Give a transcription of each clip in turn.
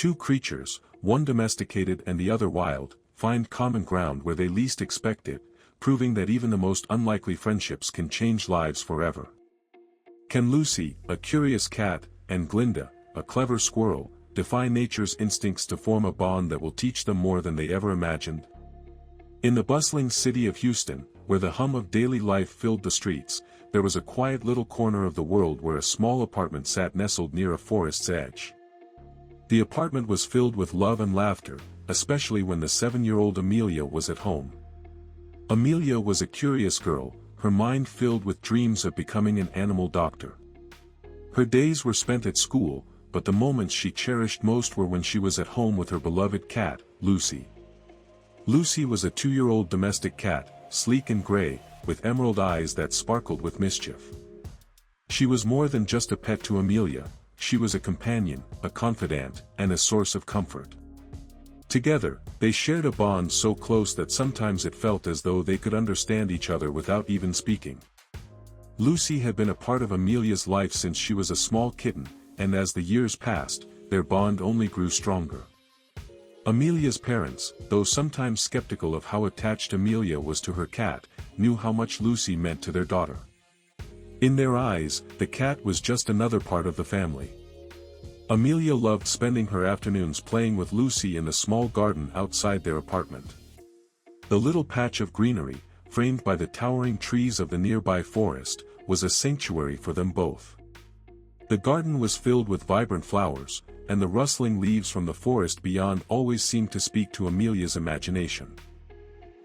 two creatures, one domesticated and the other wild, find common ground where they least expect it, proving that even the most unlikely friendships can change lives forever. Can Lucy, a curious cat, and Glinda, a clever squirrel, defy nature's instincts to form a bond that will teach them more than they ever imagined? In the bustling city of Houston, where the hum of daily life filled the streets, there was a quiet little corner of the world where a small apartment sat nestled near a forest's edge. The apartment was filled with love and laughter, especially when the 7-year-old Amelia was at home. Amelia was a curious girl, her mind filled with dreams of becoming an animal doctor. Her days were spent at school, but the moments she cherished most were when she was at home with her beloved cat, Lucy. Lucy was a 2-year-old domestic cat, sleek and gray, with emerald eyes that sparkled with mischief. She was more than just a pet to Amelia, she was a companion, a confidant, and a source of comfort. Together, they shared a bond so close that sometimes it felt as though they could understand each other without even speaking. Lucy had been a part of Amelia's life since she was a small kitten, and as the years passed, their bond only grew stronger. Amelia's parents, though sometimes skeptical of how attached Amelia was to her cat, knew how much Lucy meant to their daughter. In their eyes, the cat was just another part of the family. Amelia loved spending her afternoons playing with Lucy in the small garden outside their apartment. The little patch of greenery, framed by the towering trees of the nearby forest, was a sanctuary for them both. The garden was filled with vibrant flowers, and the rustling leaves from the forest beyond always seemed to speak to Amelia's imagination.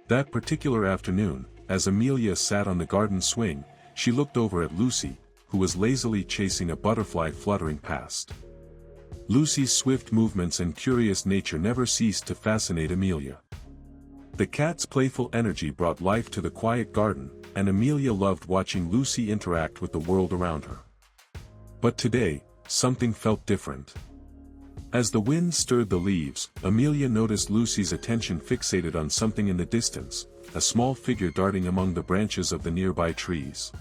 That particular afternoon, as Amelia sat on the garden swing, she looked over at Lucy, who was lazily chasing a butterfly fluttering past. Lucy's swift movements and curious nature never ceased to fascinate Amelia. The cat's playful energy brought life to the quiet garden, and Amelia loved watching Lucy interact with the world around her. But today, something felt different. As the wind stirred the leaves, Amelia noticed Lucy's attention fixated on something in the distance, a small figure darting among the branches of the nearby trees.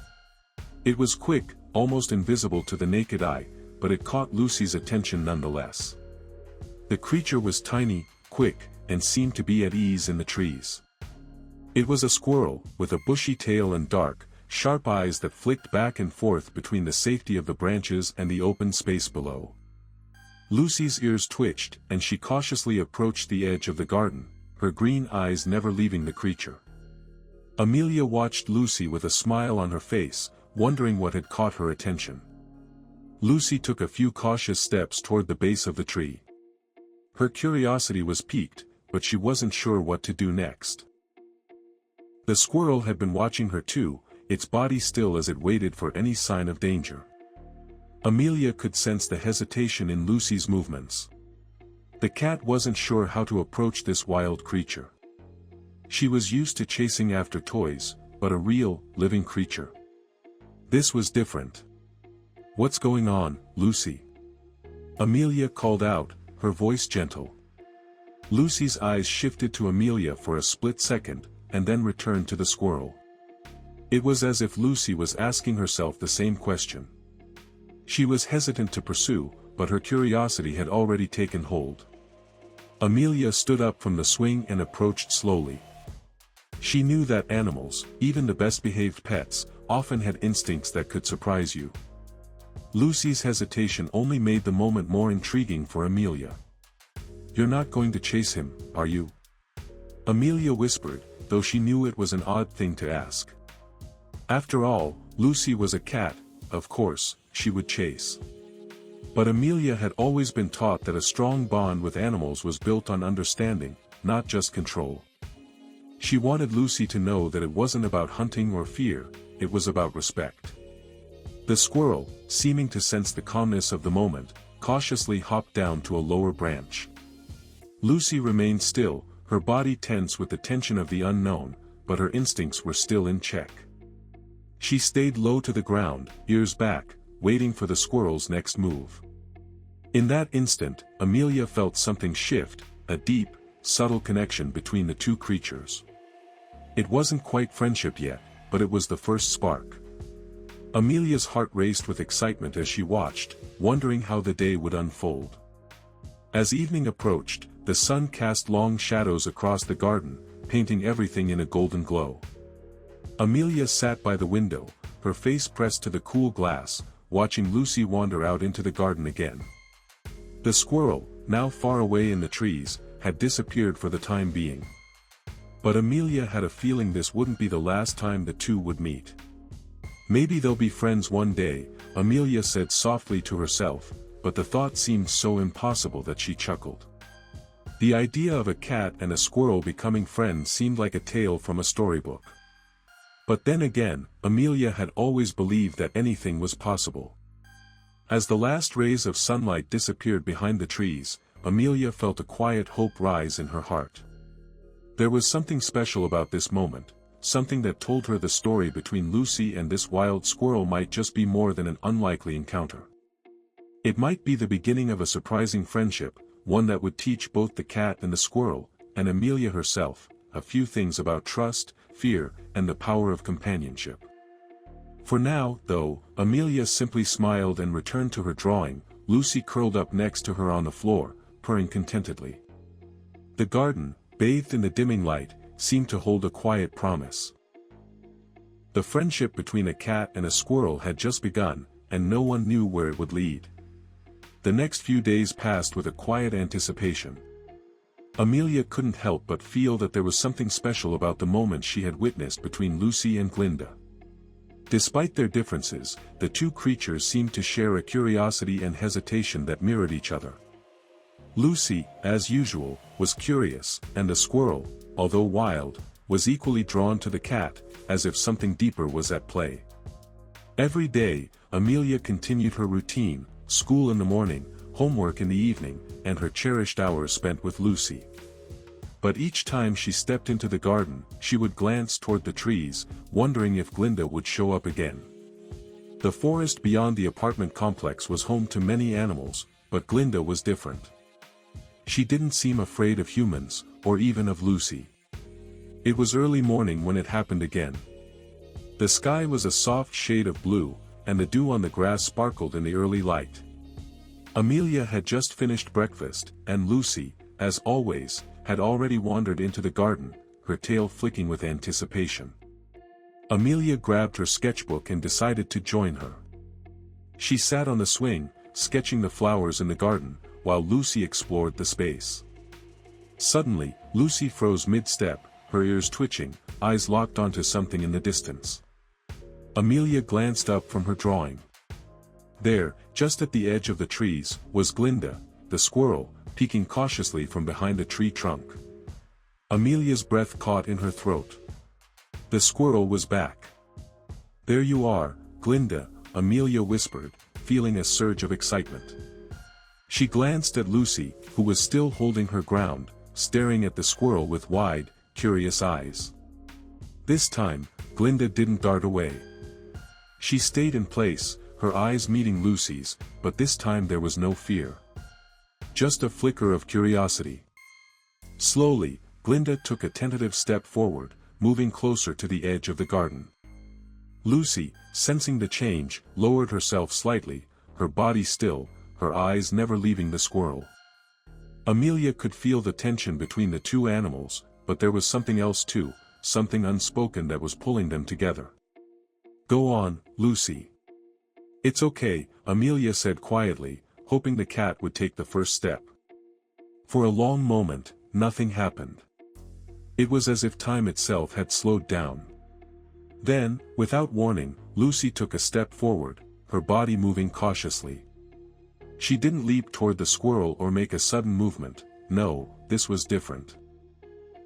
It was quick, almost invisible to the naked eye, but it caught Lucy's attention nonetheless. The creature was tiny, quick, and seemed to be at ease in the trees. It was a squirrel, with a bushy tail and dark, sharp eyes that flicked back and forth between the safety of the branches and the open space below. Lucy's ears twitched, and she cautiously approached the edge of the garden, her green eyes never leaving the creature. Amelia watched Lucy with a smile on her face, wondering what had caught her attention. Lucy took a few cautious steps toward the base of the tree. Her curiosity was piqued, but she wasn't sure what to do next. The squirrel had been watching her too, its body still as it waited for any sign of danger. Amelia could sense the hesitation in Lucy's movements. The cat wasn't sure how to approach this wild creature. She was used to chasing after toys, but a real, living creature. This was different. "What's going on, Lucy?" Amelia called out, her voice gentle. Lucy's eyes shifted to Amelia for a split second, and then returned to the squirrel. It was as if Lucy was asking herself the same question. She was hesitant to pursue, but her curiosity had already taken hold. Amelia stood up from the swing and approached slowly. She knew that animals, even the best-behaved pets, often had instincts that could surprise you. Lucy's hesitation only made the moment more intriguing for Amelia. "You're not going to chase him, are you?" Amelia whispered, though she knew it was an odd thing to ask. After all, Lucy was a cat, of course, she would chase. But Amelia had always been taught that a strong bond with animals was built on understanding, not just control. She wanted Lucy to know that it wasn't about hunting or fear, it was about respect. The squirrel, seeming to sense the calmness of the moment, cautiously hopped down to a lower branch. Lucy remained still, her body tense with the tension of the unknown, but her instincts were still in check. She stayed low to the ground, ears back, waiting for the squirrel's next move. In that instant, Amelia felt something shift, a deep, subtle connection between the two creatures. It wasn't quite friendship yet, but it was the first spark. Amelia's heart raced with excitement as she watched, wondering how the day would unfold. As evening approached, the sun cast long shadows across the garden, painting everything in a golden glow. Amelia sat by the window, her face pressed to the cool glass, watching Lucy wander out into the garden again. The squirrel, now far away in the trees, had disappeared for the time being. But Amelia had a feeling this wouldn't be the last time the two would meet. Maybe they'll be friends one day, Amelia said softly to herself, but the thought seemed so impossible that she chuckled. The idea of a cat and a squirrel becoming friends seemed like a tale from a storybook. But then again, Amelia had always believed that anything was possible. As the last rays of sunlight disappeared behind the trees, Amelia felt a quiet hope rise in her heart. There was something special about this moment, something that told her the story between Lucy and this wild squirrel might just be more than an unlikely encounter. It might be the beginning of a surprising friendship, one that would teach both the cat and the squirrel, and Amelia herself, a few things about trust, fear, and the power of companionship. For now, though, Amelia simply smiled and returned to her drawing. Lucy curled up next to her on the floor, purring contentedly. The garden, bathed in the dimming light, seemed to hold a quiet promise. The friendship between a cat and a squirrel had just begun, and no one knew where it would lead. The next few days passed with a quiet anticipation. Amelia couldn't help but feel that there was something special about the moment she had witnessed between Lucy and Glinda. Despite their differences, the two creatures seemed to share a curiosity and hesitation that mirrored each other. Lucy, as usual, was curious, and the squirrel, although wild, was equally drawn to the cat, as if something deeper was at play. Every day, Amelia continued her routine, school in the morning, homework in the evening, and her cherished hours spent with Lucy. But each time she stepped into the garden, she would glance toward the trees, wondering if Glinda would show up again. The forest beyond the apartment complex was home to many animals, but Glinda was different. She didn't seem afraid of humans, or even of Lucy. It was early morning when it happened again. The sky was a soft shade of blue, and the dew on the grass sparkled in the early light. Amelia had just finished breakfast, and Lucy, as always, had already wandered into the garden, her tail flicking with anticipation. Amelia grabbed her sketchbook and decided to join her. She sat on the swing, sketching the flowers in the garden, while Lucy explored the space. Suddenly, Lucy froze mid-step, her ears twitching, eyes locked onto something in the distance. Amelia glanced up from her drawing. There, just at the edge of the trees, was Glinda, the squirrel, peeking cautiously from behind a tree trunk. Amelia's breath caught in her throat. The squirrel was back. "There you are, Glinda," Amelia whispered, feeling a surge of excitement. She glanced at Lucy, who was still holding her ground, staring at the squirrel with wide, curious eyes. This time, Glinda didn't dart away. She stayed in place, her eyes meeting Lucy's, but this time there was no fear. Just a flicker of curiosity. Slowly, Glinda took a tentative step forward, moving closer to the edge of the garden. Lucy, sensing the change, lowered herself slightly, her body still, her eyes never leaving the squirrel. Amelia could feel the tension between the two animals, but there was something else too, something unspoken that was pulling them together. "Go on, Lucy." "It's okay," Amelia said quietly, hoping the cat would take the first step. For a long moment, nothing happened. It was as if time itself had slowed down. Then, without warning, Lucy took a step forward, her body moving cautiously. She didn't leap toward the squirrel or make a sudden movement. No, this was different.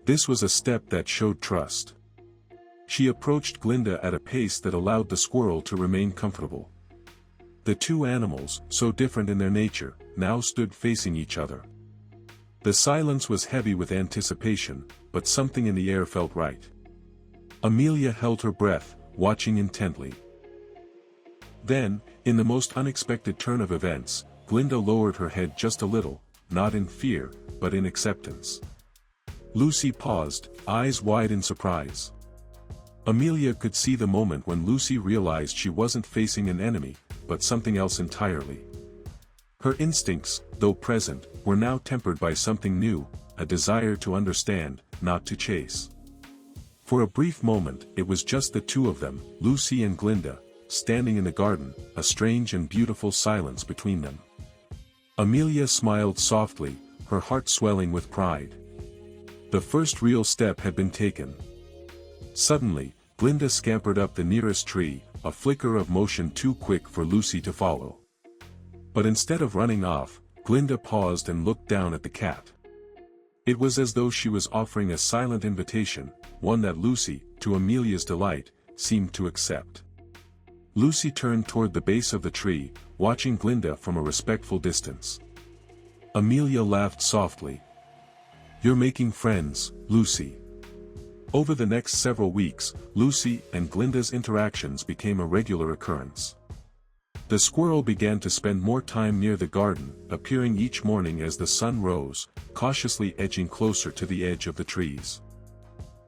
This was a step that showed trust. She approached Glinda at a pace that allowed the squirrel to remain comfortable. The two animals, so different in their nature, now stood facing each other. The silence was heavy with anticipation, but something in the air felt right. Amelia held her breath, watching intently. Then, in the most unexpected turn of events, Glinda lowered her head just a little, not in fear, but in acceptance. Lucy paused, eyes wide in surprise. Amelia could see the moment when Lucy realized she wasn't facing an enemy, but something else entirely. Her instincts, though present, were now tempered by something new, a desire to understand, not to chase. For a brief moment it was just the two of them, Lucy and Glinda, standing in the garden, a strange and beautiful silence between them. Amelia smiled softly, her heart swelling with pride. The first real step had been taken. Suddenly, Glinda scampered up the nearest tree, a flicker of motion too quick for Lucy to follow. But instead of running off, Glinda paused and looked down at the cat. It was as though she was offering a silent invitation, one that Lucy, to Amelia's delight, seemed to accept. Lucy turned toward the base of the tree, watching Glinda from a respectful distance. Amelia laughed softly. "You're making friends, Lucy." Over the next several weeks, Lucy and Glinda's interactions became a regular occurrence. The squirrel began to spend more time near the garden, appearing each morning as the sun rose, cautiously edging closer to the edge of the trees.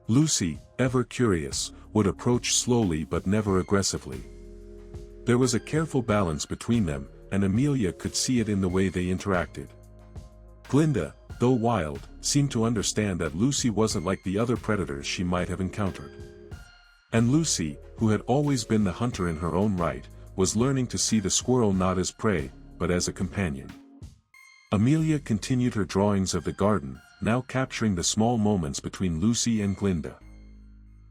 Lucy, ever curious, would approach slowly but never aggressively. There was a careful balance between them, and Amelia could see it in the way they interacted. Glinda, though wild, seemed to understand that Lucy wasn't like the other predators she might have encountered. And Lucy, who had always been the hunter in her own right, was learning to see the squirrel not as prey, but as a companion. Amelia continued her drawings of the garden, now capturing the small moments between Lucy and Glinda.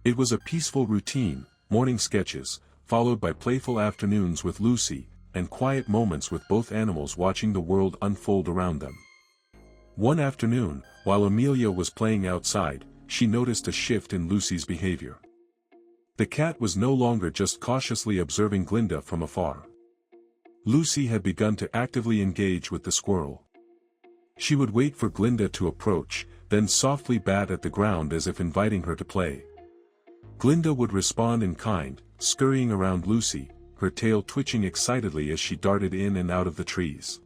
It was a peaceful routine, morning sketches, followed by playful afternoons with Lucy, and quiet moments with both animals watching the world unfold around them. One afternoon, while Amelia was playing outside, she noticed a shift in Lucy's behavior. The cat was no longer just cautiously observing Glinda from afar. Lucy had begun to actively engage with the squirrel. She would wait for Glinda to approach, then softly bat at the ground as if inviting her to play. Glinda would respond in kind, scurrying around Lucy, her tail twitching excitedly as she darted in and out of the trees.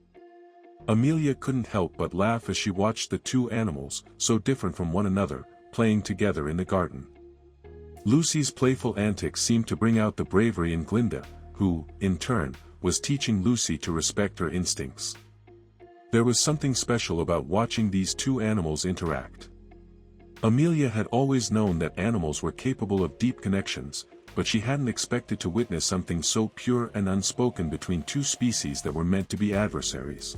Amelia couldn't help but laugh as she watched the two animals, so different from one another, playing together in the garden. Lucy's playful antics seemed to bring out the bravery in Glinda, who, in turn, was teaching Lucy to respect her instincts. There was something special about watching these two animals interact. Amelia had always known that animals were capable of deep connections, but she hadn't expected to witness something so pure and unspoken between two species that were meant to be adversaries.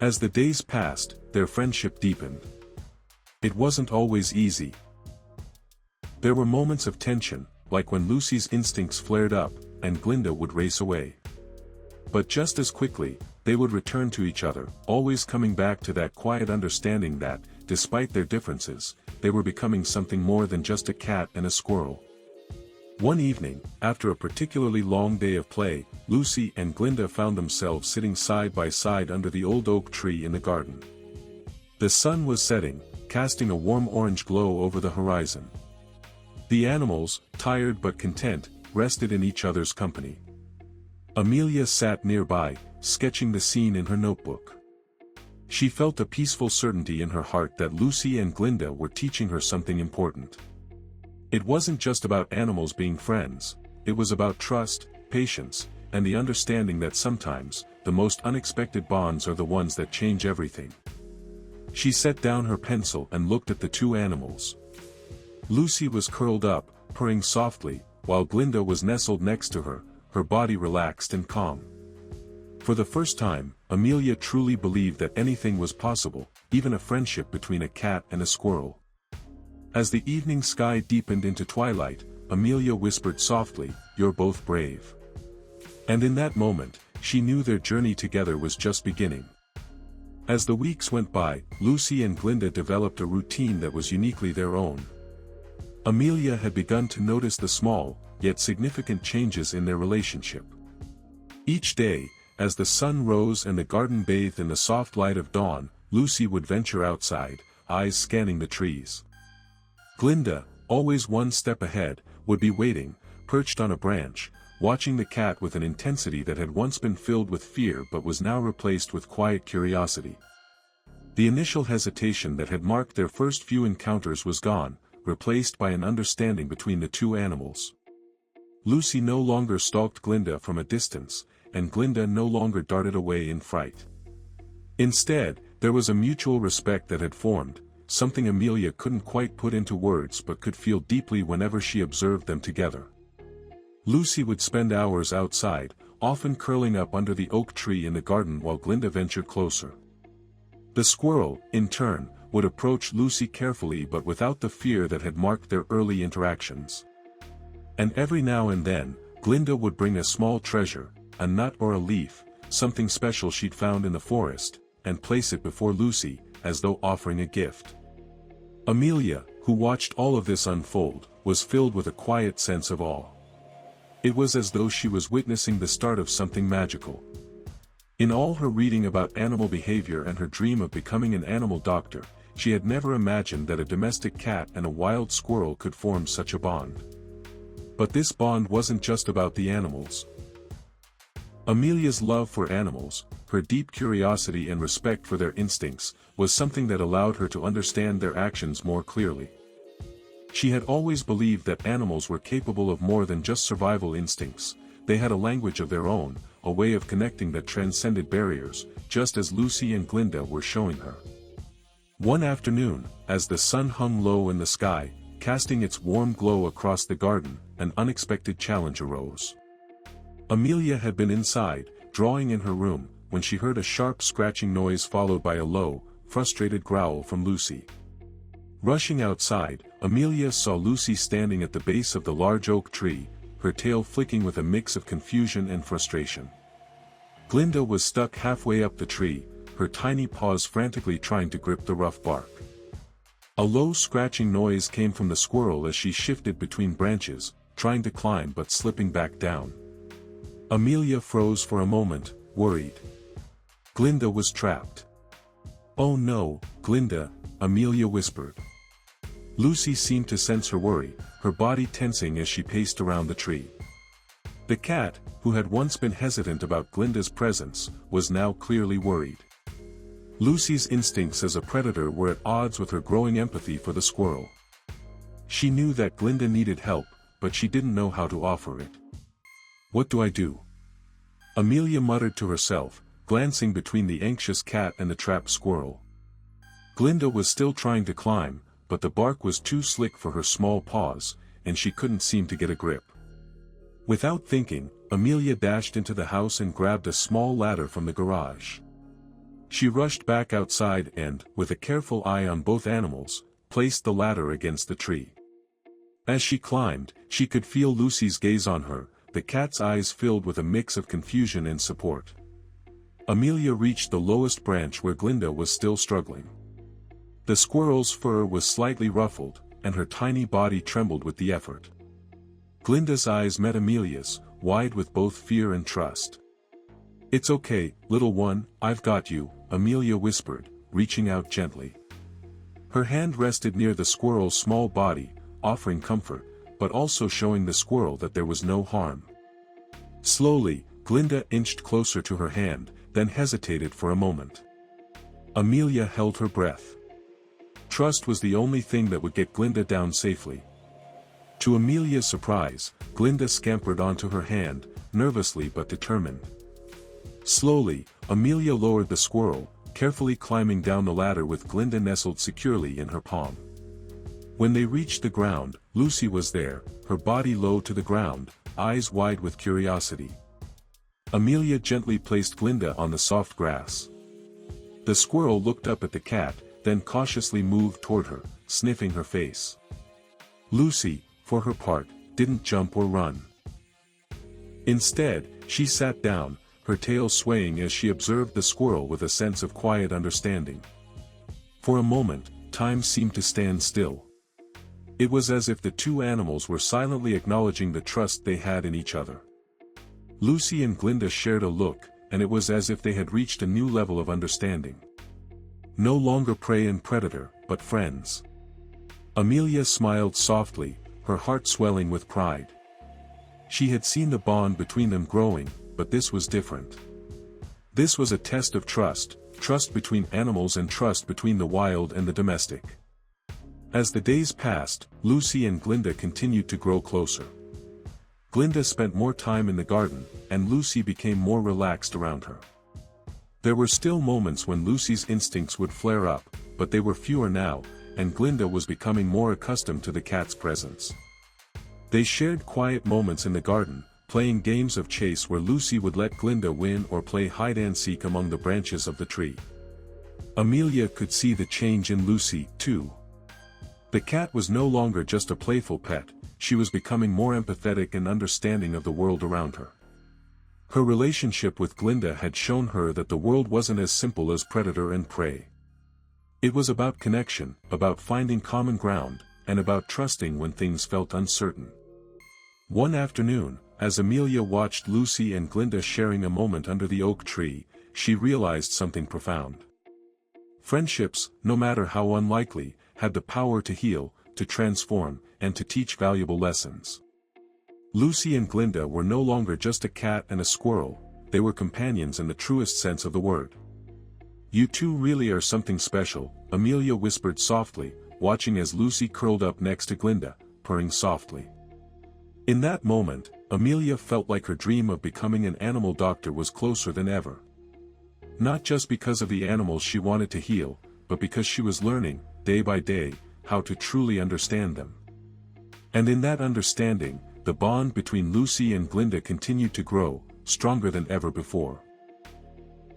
As the days passed, their friendship deepened. It wasn't always easy. There were moments of tension, like when Lucy's instincts flared up, and Glinda would race away. But just as quickly, they would return to each other, always coming back to that quiet understanding that, despite their differences, they were becoming something more than just a cat and a squirrel. One evening, after a particularly long day of play, Lucy and Glinda found themselves sitting side by side under the old oak tree in the garden. The sun was setting, casting a warm orange glow over the horizon. The animals, tired but content, rested in each other's company. Amelia sat nearby, sketching the scene in her notebook. She felt a peaceful certainty in her heart that Lucy and Glinda were teaching her something important. It wasn't just about animals being friends, it was about trust, patience, and the understanding that sometimes, the most unexpected bonds are the ones that change everything. She set down her pencil and looked at the two animals. Lucy was curled up, purring softly, while Glinda was nestled next to her, her body relaxed and calm. For the first time, Amelia truly believed that anything was possible, even a friendship between a cat and a squirrel. As the evening sky deepened into twilight, Amelia whispered softly, "You're both brave." And in that moment, she knew their journey together was just beginning. As the weeks went by, Lucy and Glinda developed a routine that was uniquely their own. Amelia had begun to notice the small, yet significant changes in their relationship. Each day, as the sun rose and the garden bathed in the soft light of dawn, Lucy would venture outside, eyes scanning the trees. Glinda, always one step ahead, would be waiting, perched on a branch, watching the cat with an intensity that had once been filled with fear but was now replaced with quiet curiosity. The initial hesitation that had marked their first few encounters was gone, replaced by an understanding between the two animals. Lucy no longer stalked Glinda from a distance, and Glinda no longer darted away in fright. Instead, there was a mutual respect that had formed, something Amelia couldn't quite put into words but could feel deeply whenever she observed them together. Lucy would spend hours outside, often curling up under the oak tree in the garden while Glinda ventured closer. The squirrel, in turn, would approach Lucy carefully but without the fear that had marked their early interactions. And every now and then, Glinda would bring a small treasure, a nut or a leaf, something special she'd found in the forest, and place it before Lucy, as though offering a gift. Amelia, who watched all of this unfold, was filled with a quiet sense of awe. It was as though she was witnessing the start of something magical. In all her reading about animal behavior and her dream of becoming an animal doctor, she had never imagined that a domestic cat and a wild squirrel could form such a bond. But this bond wasn't just about the animals. Amelia's love for animals, her deep curiosity and respect for their instincts, was something that allowed her to understand their actions more clearly. She had always believed that animals were capable of more than just survival instincts. They had a language of their own, a way of connecting that transcended barriers, just as Lucy and Glinda were showing her. One afternoon, as the sun hung low in the sky, casting its warm glow across the garden, an unexpected challenge arose. Amelia had been inside, drawing in her room, when she heard a sharp scratching noise followed by a low, frustrated growl from Lucy. Rushing outside, Amelia saw Lucy standing at the base of the large oak tree, her tail flicking with a mix of confusion and frustration. Glinda was stuck halfway up the tree, her tiny paws frantically trying to grip the rough bark. A low scratching noise came from the squirrel as she shifted between branches, trying to climb but slipping back down. Amelia froze for a moment, worried. Glinda was trapped. "Oh no, Glinda," Amelia whispered. Lucy seemed to sense her worry, her body tensing as she paced around the tree. The cat, who had once been hesitant about Glinda's presence, was now clearly worried. Lucy's instincts as a predator were at odds with her growing empathy for the squirrel. She knew that Glinda needed help, but she didn't know how to offer it. "What do I do?" Amelia muttered to herself, glancing between the anxious cat and the trapped squirrel. Glinda was still trying to climb, but the bark was too slick for her small paws, and she couldn't seem to get a grip. Without thinking, Amelia dashed into the house and grabbed a small ladder from the garage. She rushed back outside and, with a careful eye on both animals, placed the ladder against the tree. As she climbed, she could feel Lucy's gaze on her, the cat's eyes filled with a mix of confusion and support. Amelia reached the lowest branch where Glinda was still struggling. The squirrel's fur was slightly ruffled, and her tiny body trembled with the effort. Glinda's eyes met Amelia's, wide with both fear and trust. "It's okay, little one, I've got you," Amelia whispered, reaching out gently. Her hand rested near the squirrel's small body, offering comfort, but also showing the squirrel that there was no harm. Slowly, Glinda inched closer to her hand, then hesitated for a moment. Amelia held her breath. Trust was the only thing that would get Glinda down safely. To Amelia's surprise, Glinda scampered onto her hand, nervously but determined. Slowly, Amelia lowered the squirrel, carefully climbing down the ladder with Glinda nestled securely in her palm. When they reached the ground, Lucy was there, her body low to the ground, eyes wide with curiosity. Amelia gently placed Glinda on the soft grass. The squirrel looked up at the cat, then cautiously moved toward her, sniffing her face. Lucy, for her part, didn't jump or run. Instead, she sat down, her tail swaying as she observed the squirrel with a sense of quiet understanding. For a moment, time seemed to stand still. It was as if the two animals were silently acknowledging the trust they had in each other. Lucy and Glinda shared a look, and it was as if they had reached a new level of understanding. No longer prey and predator, but friends. Amelia smiled softly, her heart swelling with pride. She had seen the bond between them growing, but this was different. This was a test of trust, trust between animals and trust between the wild and the domestic. As the days passed, Lucy and Glinda continued to grow closer. Glinda spent more time in the garden, and Lucy became more relaxed around her. There were still moments when Lucy's instincts would flare up, but they were fewer now, and Glinda was becoming more accustomed to the cat's presence. They shared quiet moments in the garden, playing games of chase where Lucy would let Glinda win or play hide-and-seek among the branches of the tree. Amelia could see the change in Lucy, too. The cat was no longer just a playful pet, she was becoming more empathetic and understanding of the world around her. Her relationship with Glinda had shown her that the world wasn't as simple as predator and prey. It was about connection, about finding common ground, and about trusting when things felt uncertain. One afternoon, as Amelia watched Lucy and Glinda sharing a moment under the oak tree, she realized something profound. Friendships, no matter how unlikely, had the power to heal, to transform, and to teach valuable lessons. Lucy and Glinda were no longer just a cat and a squirrel, they were companions in the truest sense of the word. "You two really are something special," Amelia whispered softly, watching as Lucy curled up next to Glinda, purring softly. In that moment, Amelia felt like her dream of becoming an animal doctor was closer than ever. Not just because of the animals she wanted to heal, but because she was learning, day by day, how to truly understand them. And in that understanding, the bond between Lucy and Glinda continued to grow, stronger than ever before.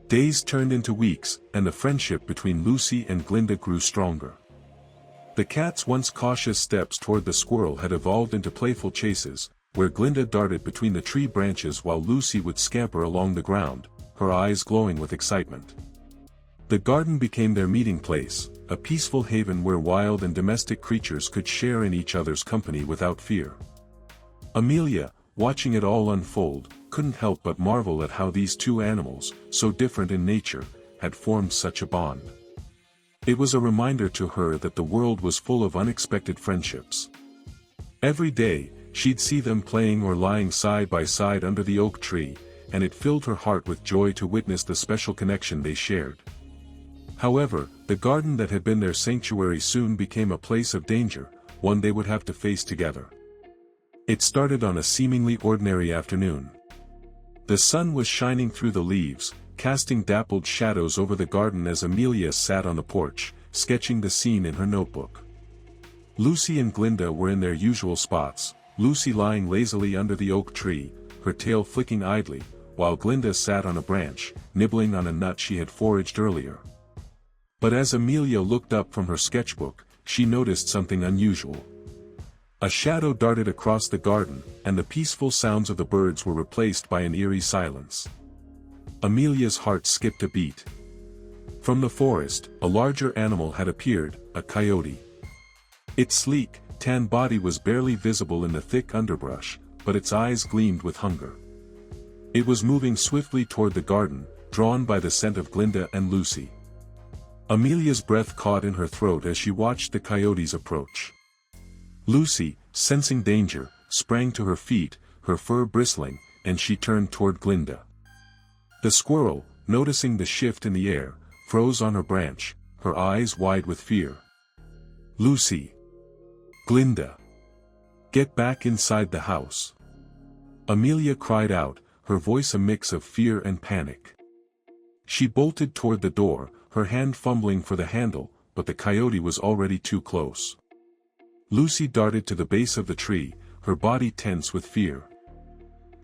Days turned into weeks, and the friendship between Lucy and Glinda grew stronger. The cat's once cautious steps toward the squirrel had evolved into playful chases, where Glinda darted between the tree branches while Lucy would scamper along the ground, her eyes glowing with excitement. The garden became their meeting place, a peaceful haven where wild and domestic creatures could share in each other's company without fear. Amelia, watching it all unfold, couldn't help but marvel at how these two animals, so different in nature, had formed such a bond. It was a reminder to her that the world was full of unexpected friendships. Every day, she'd see them playing or lying side by side under the oak tree, and it filled her heart with joy to witness the special connection they shared. However, the garden that had been their sanctuary soon became a place of danger, one they would have to face together. It started on a seemingly ordinary afternoon. The sun was shining through the leaves, casting dappled shadows over the garden as Amelia sat on the porch, sketching the scene in her notebook. Lucy and Glinda were in their usual spots, Lucy lying lazily under the oak tree, her tail flicking idly, while Glinda sat on a branch, nibbling on a nut she had foraged earlier. But as Amelia looked up from her sketchbook, she noticed something unusual. A shadow darted across the garden, and the peaceful sounds of the birds were replaced by an eerie silence. Amelia's heart skipped a beat. From the forest, a larger animal had appeared, a coyote. Its sleek, tan body was barely visible in the thick underbrush, but its eyes gleamed with hunger. It was moving swiftly toward the garden, drawn by the scent of Glinda and Lucy. Amelia's breath caught in her throat as she watched the coyote's approach. Lucy, sensing danger, sprang to her feet, her fur bristling, and she turned toward Glinda. The squirrel, noticing the shift in the air, froze on her branch, her eyes wide with fear. "Lucy! Glinda! Get back inside the house!" Amelia cried out, her voice a mix of fear and panic. She bolted toward the door, her hand fumbling for the handle, but the coyote was already too close. Lucy darted to the base of the tree, her body tense with fear.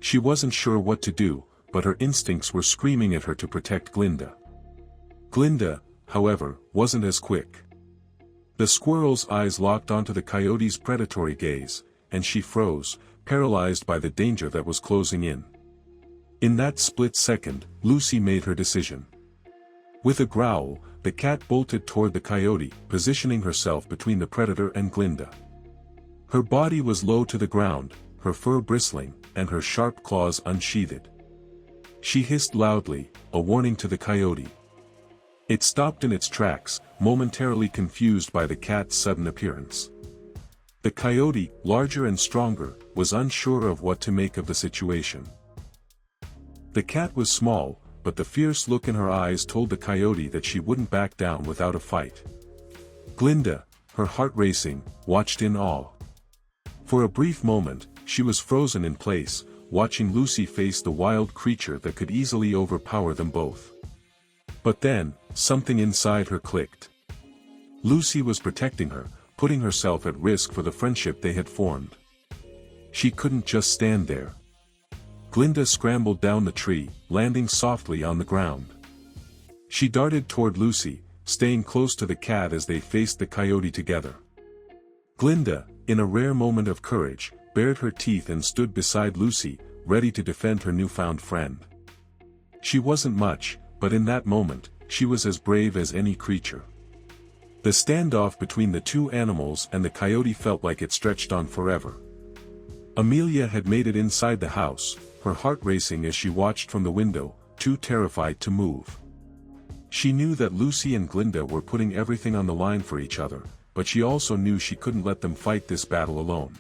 She wasn't sure what to do, but her instincts were screaming at her to protect Glinda. Glinda, however, wasn't as quick. The squirrel's eyes locked onto the coyote's predatory gaze, and she froze, paralyzed by the danger that was closing in. In that split second, Lucy made her decision. With a growl, the cat bolted toward the coyote, positioning herself between the predator and Glinda. Her body was low to the ground, her fur bristling, and her sharp claws unsheathed. She hissed loudly, a warning to the coyote. It stopped in its tracks, momentarily confused by the cat's sudden appearance. The coyote, larger and stronger, was unsure of what to make of the situation. The cat was small, but the fierce look in her eyes told the coyote that she wouldn't back down without a fight. Glinda, her heart racing, watched in awe. For a brief moment, she was frozen in place, watching Lucy face the wild creature that could easily overpower them both. But then, something inside her clicked. Lucy was protecting her, putting herself at risk for the friendship they had formed. She couldn't just stand there. Glinda scrambled down the tree, landing softly on the ground. She darted toward Lucy, staying close to the cat as they faced the coyote together. Glinda, in a rare moment of courage, bared her teeth and stood beside Lucy, ready to defend her newfound friend. She wasn't much, but in that moment, she was as brave as any creature. The standoff between the two animals and the coyote felt like it stretched on forever. Amelia had made it inside the house, her heart racing as she watched from the window, too terrified to move. She knew that Lucy and Glinda were putting everything on the line for each other, but she also knew she couldn't let them fight this battle alone.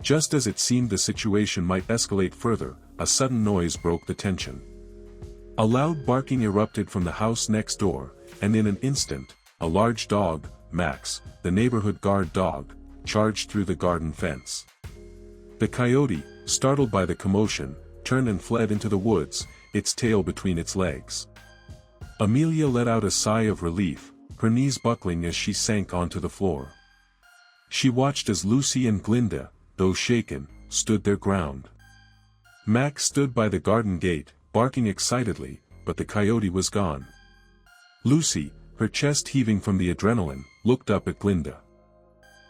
Just as it seemed the situation might escalate further, a sudden noise broke the tension. A loud barking erupted from the house next door, and in an instant, a large dog, Max, the neighborhood guard dog, charged through the garden fence. The coyote, startled by the commotion, turned and fled into the woods, its tail between its legs. Amelia let out a sigh of relief, her knees buckling as she sank onto the floor. She watched as Lucy and Glinda, though shaken, stood their ground. Max stood by the garden gate, barking excitedly, but the coyote was gone. Lucy, her chest heaving from the adrenaline, looked up at Glinda.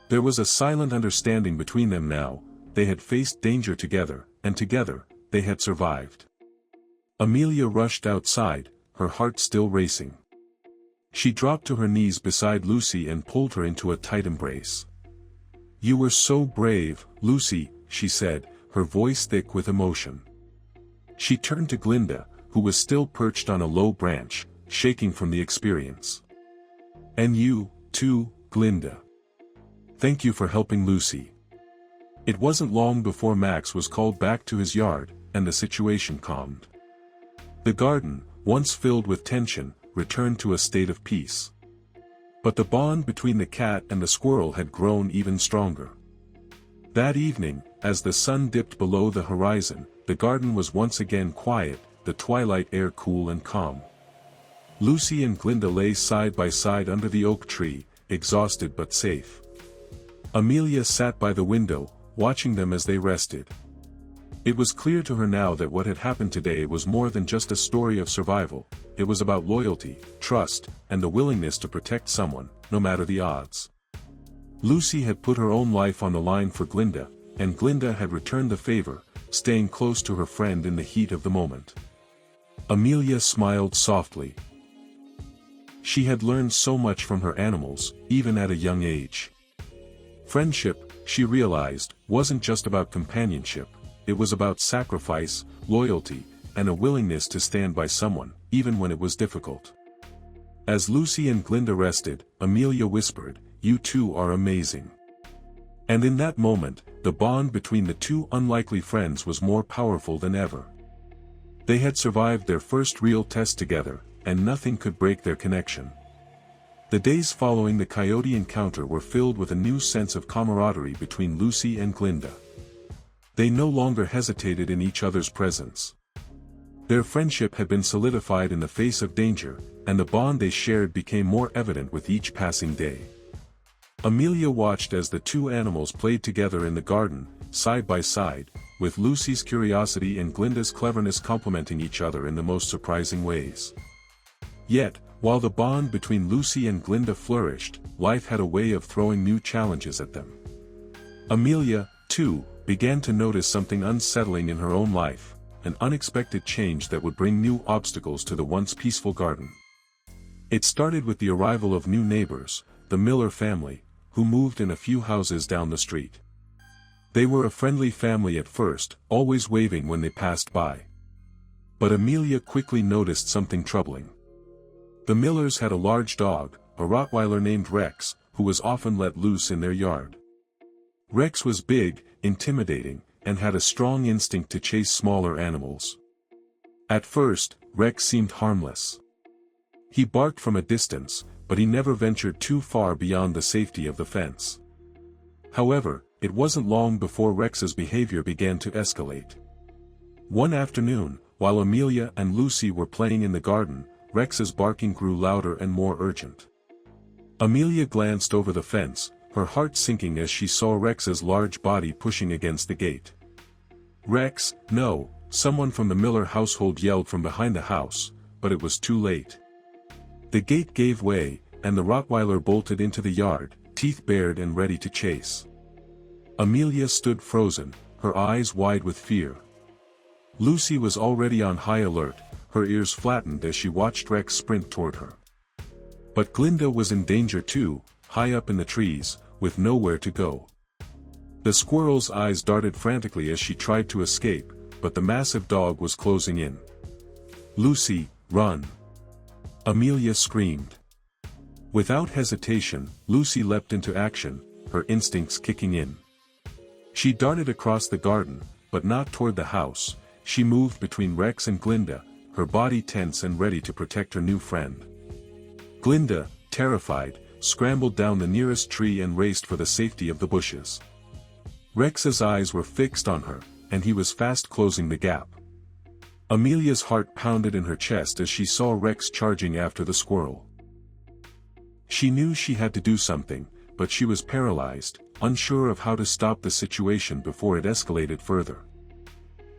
There was a silent understanding between them now. They had faced danger together, and together, they had survived. Amelia rushed outside, her heart still racing. She dropped to her knees beside Lucy and pulled her into a tight embrace. "You were so brave, Lucy," she said, her voice thick with emotion. She turned to Glinda, who was still perched on a low branch, shaking from the experience. "And you, too, Glinda. Thank you for helping Lucy." It wasn't long before Max was called back to his yard, and the situation calmed. The garden, once filled with tension, returned to a state of peace. But the bond between the cat and the squirrel had grown even stronger. That evening, as the sun dipped below the horizon, the garden was once again quiet, the twilight air cool and calm. Lucy and Glinda lay side by side under the oak tree, exhausted but safe. Amelia sat by the window, watching them as they rested. It was clear to her now that what had happened today was more than just a story of survival. It was about loyalty, trust, and the willingness to protect someone, no matter the odds. Lucy had put her own life on the line for Glinda, and Glinda had returned the favor, staying close to her friend in the heat of the moment. Amelia smiled softly. She had learned so much from her animals, even at a young age. Friendship, she realized, wasn't just about companionship, it was about sacrifice, loyalty, and a willingness to stand by someone, even when it was difficult. As Lucy and Glinda rested, Amelia whispered, "You two are amazing." And in that moment, the bond between the two unlikely friends was more powerful than ever. They had survived their first real test together, and nothing could break their connection. The days following the coyote encounter were filled with a new sense of camaraderie between Lucy and Glinda. They no longer hesitated in each other's presence. Their friendship had been solidified in the face of danger, and the bond they shared became more evident with each passing day. Amelia watched as the two animals played together in the garden, side by side, with Lucy's curiosity and Glinda's cleverness complementing each other in the most surprising ways. Yet, while the bond between Lucy and Glinda flourished, life had a way of throwing new challenges at them. Amelia, too, began to notice something unsettling in her own life, an unexpected change that would bring new obstacles to the once peaceful garden. It started with the arrival of new neighbors, the Miller family, who moved in a few houses down the street. They were a friendly family at first, always waving when they passed by. But Amelia quickly noticed something troubling. The Millers had a large dog, a Rottweiler named Rex, who was often let loose in their yard. Rex was big, intimidating, and had a strong instinct to chase smaller animals. At first, Rex seemed harmless. He barked from a distance, but he never ventured too far beyond the safety of the fence. However, it wasn't long before Rex's behavior began to escalate. One afternoon, while Amelia and Lucy were playing in the garden, Rex's barking grew louder and more urgent. Amelia glanced over the fence, her heart sinking as she saw Rex's large body pushing against the gate. "Rex, no!" someone from the Miller household yelled from behind the house, but it was too late. The gate gave way, and the Rottweiler bolted into the yard, teeth bared and ready to chase. Amelia stood frozen, her eyes wide with fear. Lucy was already on high alert, her ears flattened as she watched Rex sprint toward her. But Glinda was in danger too, high up in the trees, with nowhere to go. The squirrel's eyes darted frantically as she tried to escape, but the massive dog was closing in. "Lucy, run!" Amelia screamed. Without hesitation, Lucy leapt into action, her instincts kicking in. She darted across the garden, but not toward the house. She moved between Rex and Glinda, her body tense and ready to protect her new friend. Glinda, terrified, scrambled down the nearest tree and raced for the safety of the bushes. Rex's eyes were fixed on her, and he was fast closing the gap. Amelia's heart pounded in her chest as she saw Rex charging after the squirrel. She knew she had to do something, but she was paralyzed, unsure of how to stop the situation before it escalated further.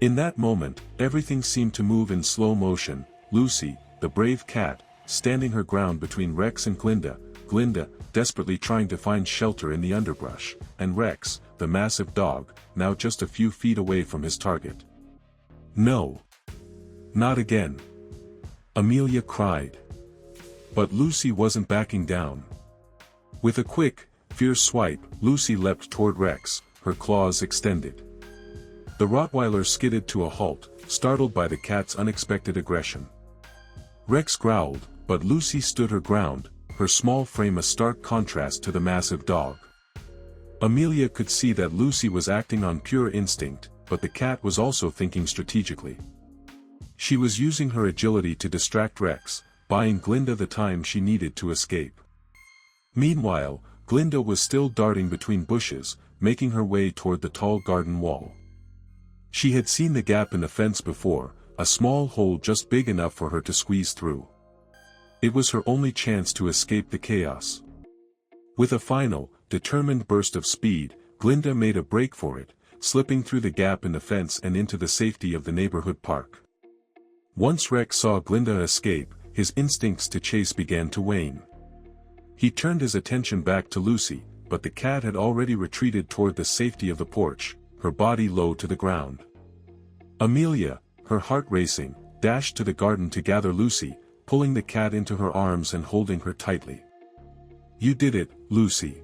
In that moment, everything seemed to move in slow motion. Lucy, the brave cat, standing her ground between Rex and Glinda, Glinda, desperately trying to find shelter in the underbrush, and Rex, the massive dog, now just a few feet away from his target. "No! Not again!" Amelia cried. But Lucy wasn't backing down. With a quick, fierce swipe, Lucy leapt toward Rex, her claws extended. The Rottweiler skidded to a halt, startled by the cat's unexpected aggression. Rex growled, but Lucy stood her ground, her small frame a stark contrast to the massive dog. Amelia could see that Lucy was acting on pure instinct, but the cat was also thinking strategically. She was using her agility to distract Rex, buying Glinda the time she needed to escape. Meanwhile, Glinda was still darting between bushes, making her way toward the tall garden wall. She had seen the gap in the fence before, a small hole just big enough for her to squeeze through. It was her only chance to escape the chaos. With a final, determined burst of speed, Glinda made a break for it, slipping through the gap in the fence and into the safety of the neighborhood park. Once Rex saw Glinda escape, his instincts to chase began to wane. He turned his attention back to Lucy, but the cat had already retreated toward the safety of the porch, her body low to the ground. Amelia, her heart racing, dashed to the garden to gather Lucy, pulling the cat into her arms and holding her tightly. "You did it, Lucy.